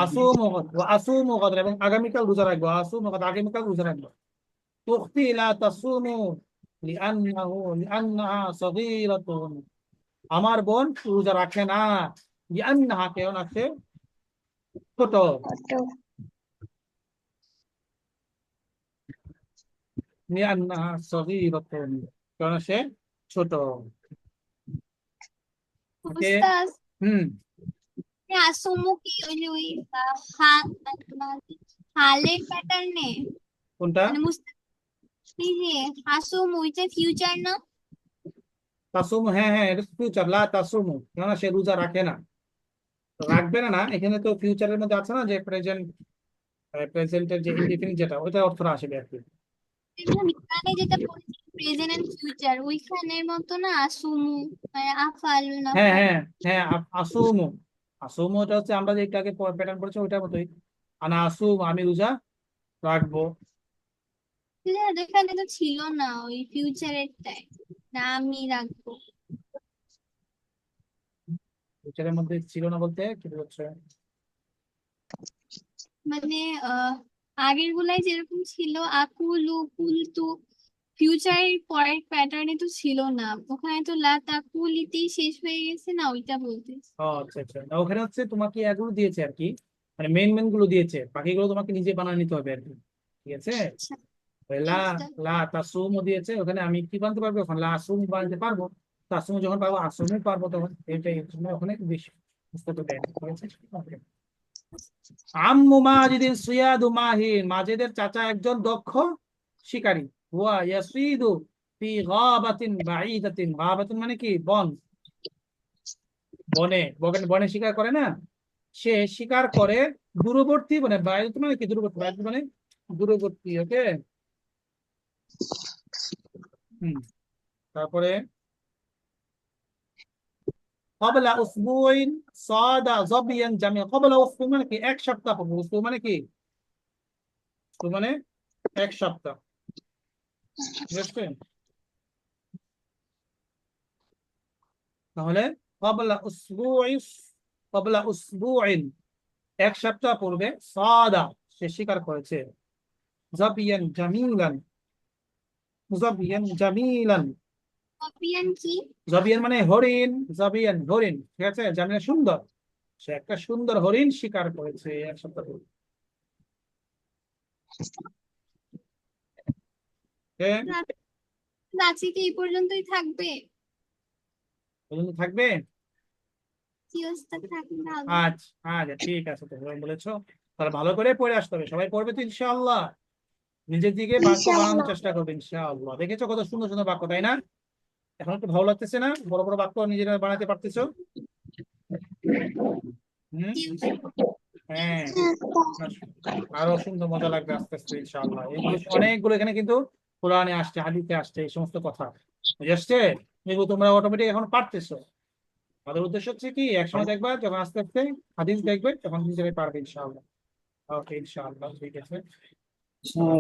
আসুমু গাদ, ওয়া আসুমু গাদ, এবং আগামীকাল রোজা রাখবো। আসুমু গাদ, আগামীকাল রোজা রাখবো। তুখতি লা তাসুমু লিআন্নাহা সগীরাতুন, আমার বোন রোজা রাখে না, লিআন্নাহা, কেন আছে? ছোট। লিআন্নাহা সগীরাতুন, কারণ সে ছোট। ওকে, উস্তাদ, হুম, আসুমু কি ওই যে ওই হালের প্যাটার্নে? কোনটা? মানে এই যে আসুমু ওইটা ফিউচার না? তাসুমু, হ্যাঁ হ্যাঁ, এটা ফিউচার। লা তাসুমু, কেন সে রোজা রাখে না, রাখবে না। না, এখানে তো ফিউচারের মধ্যে আছে না যে প্রেজেন্ট, প্রেজেন্টের যে ইনডিফিনিট, যেটা ওইটা অর্থটা আসবে আর কি। আমি এখানে যেটা পড়েছি প্রেজেন্ট এন্ড ফিউচার, ওইখানের মতো না আসুমু, মানে আফালু না হ্যাঁ ফাল। হ্যাঁ হ্যাঁ, আসুমু, আসুমু ওটা হচ্ছে আমরা যে একটু আগে প্যাটার্ন পড়েছি ওইটার মতোই। আনা আসুম, আমি রোজা রাখবো। এখানে তো ছিল না ওই ফিউচারেরটাই, না আমি রাখবো। ফিউচারের মধ্যে ছিল না বলতে কি হচ্ছে? মানে আগের গুলাই যেরকম ছিল আকুলু কুলতু, ফিউচারের পরের প্যাটার্নে তো ছিল না, ওখানে তো লা তাকুলিতেই শেষ হয়ে গেছে না, ওইটা বলতে। ও আচ্ছা আচ্ছা, না ওখানে হচ্ছে তোমাকে এগুলো দিয়েছে আর কি, মানে মেন মেন গুলো দিয়েছে, বাকিগুলো তোমাকে নিজে বানিয়ে নিতে হবে আর কি। ঠিক আছে? আচ্ছা, ওই লা, লা তাসুমও দিয়েছে, ওখানে আমি কি বানাতে পারবো? এখন লা আসুম বানাতে পারবো, তাসুম যখন পারবো আসুমও পারবো, তখন এইটাই ওখানে বেশি বুঝতে দেয় না। ঠিক আছে? আম্মু মাজিদিন সুয়াদু মাহিন, মাজিদের চাচা একজন দক্ষ শিকারী। হুয়া ইয়াসিদু ফি গাবাতিন বাঈদাতিন, গাবাতিন মানে কি? বন, বনে, বনে শিকার করে না, সে শিকার করে দূরবর্তী, মানে বায়ু মানে কি? দূরবর্তী, বায়ু মানে দূরবর্তী। ওকে, হুম, তারপরে ক্বাবলা উসবুইন সাদা যাবিয়ান জামিয়া, ক্বাবলা উসবু মানে কি? 1 সপ্তাহ পূর্বে। উসবু মানে কি? উসবু মানে 1 সপ্তাহ। ঠিক আছে? তাহলে ক্বাবলা উসবুইন, এক সপ্তাহ পূর্বে, সাদা সে স্বীকার করেছে, জাবিয়ান জামিলান, জাবিয়ান জামিলান, অপিয়ান কি? জাবিয়ান মানে হরিণ, জাবিয়ান হরিণ, ঠিক আছে, জামিলান সুন্দর, সে একটা সুন্দর হরিণ শিকার করেছে এক সপ্তাহ পূর্বে। Okay? আজকে কি এই পর্যন্তই থাকবে? পর্যন্ত থাকবে? চিরস্থায়ী থাকবে না? আচ্ছা আচ্ছা, ঠিক আছে, তোমরা বলেছো, তাহলে ভালো করে পড়ে আসতে হবে, সবাই পড়বে তো ইনশাআল্লাহ, নিজের দিকে বাক্য বানানোর ইনশাআল্লাহ। চেষ্টা করবে ইনশাআল্লাহ। দেখেছো কত সুন্দর সুন্দর বাক্য, তাই না? এখন একটু ভালো লাগতেছে না, বড় বড় বাক্য নিজেরা বানাতে পারতেছো? হম, হ্যাঁ, আরো সুন্দর মজা লাগবে আস্তে আস্তে ইনশাআল্লাহ। এগুলো অনেকগুলো এখানে কিন্তু কোরআনে আসছে, হাদিসে আসছে, এই সমস্ত কথা বুঝে আসছে, এগুলো তোমরা অটোমেটিক এখন পারতেছো। আমাদের উদ্দেশ্য হচ্ছে কি, একসময় দেখবা যখন আস্তে আস্তে হাদিস দেখবে তখন নিজেরাই পারবে ইনশাআল্লাহ। ওকে ইনশাআল্লাহ, ঠিক আছে।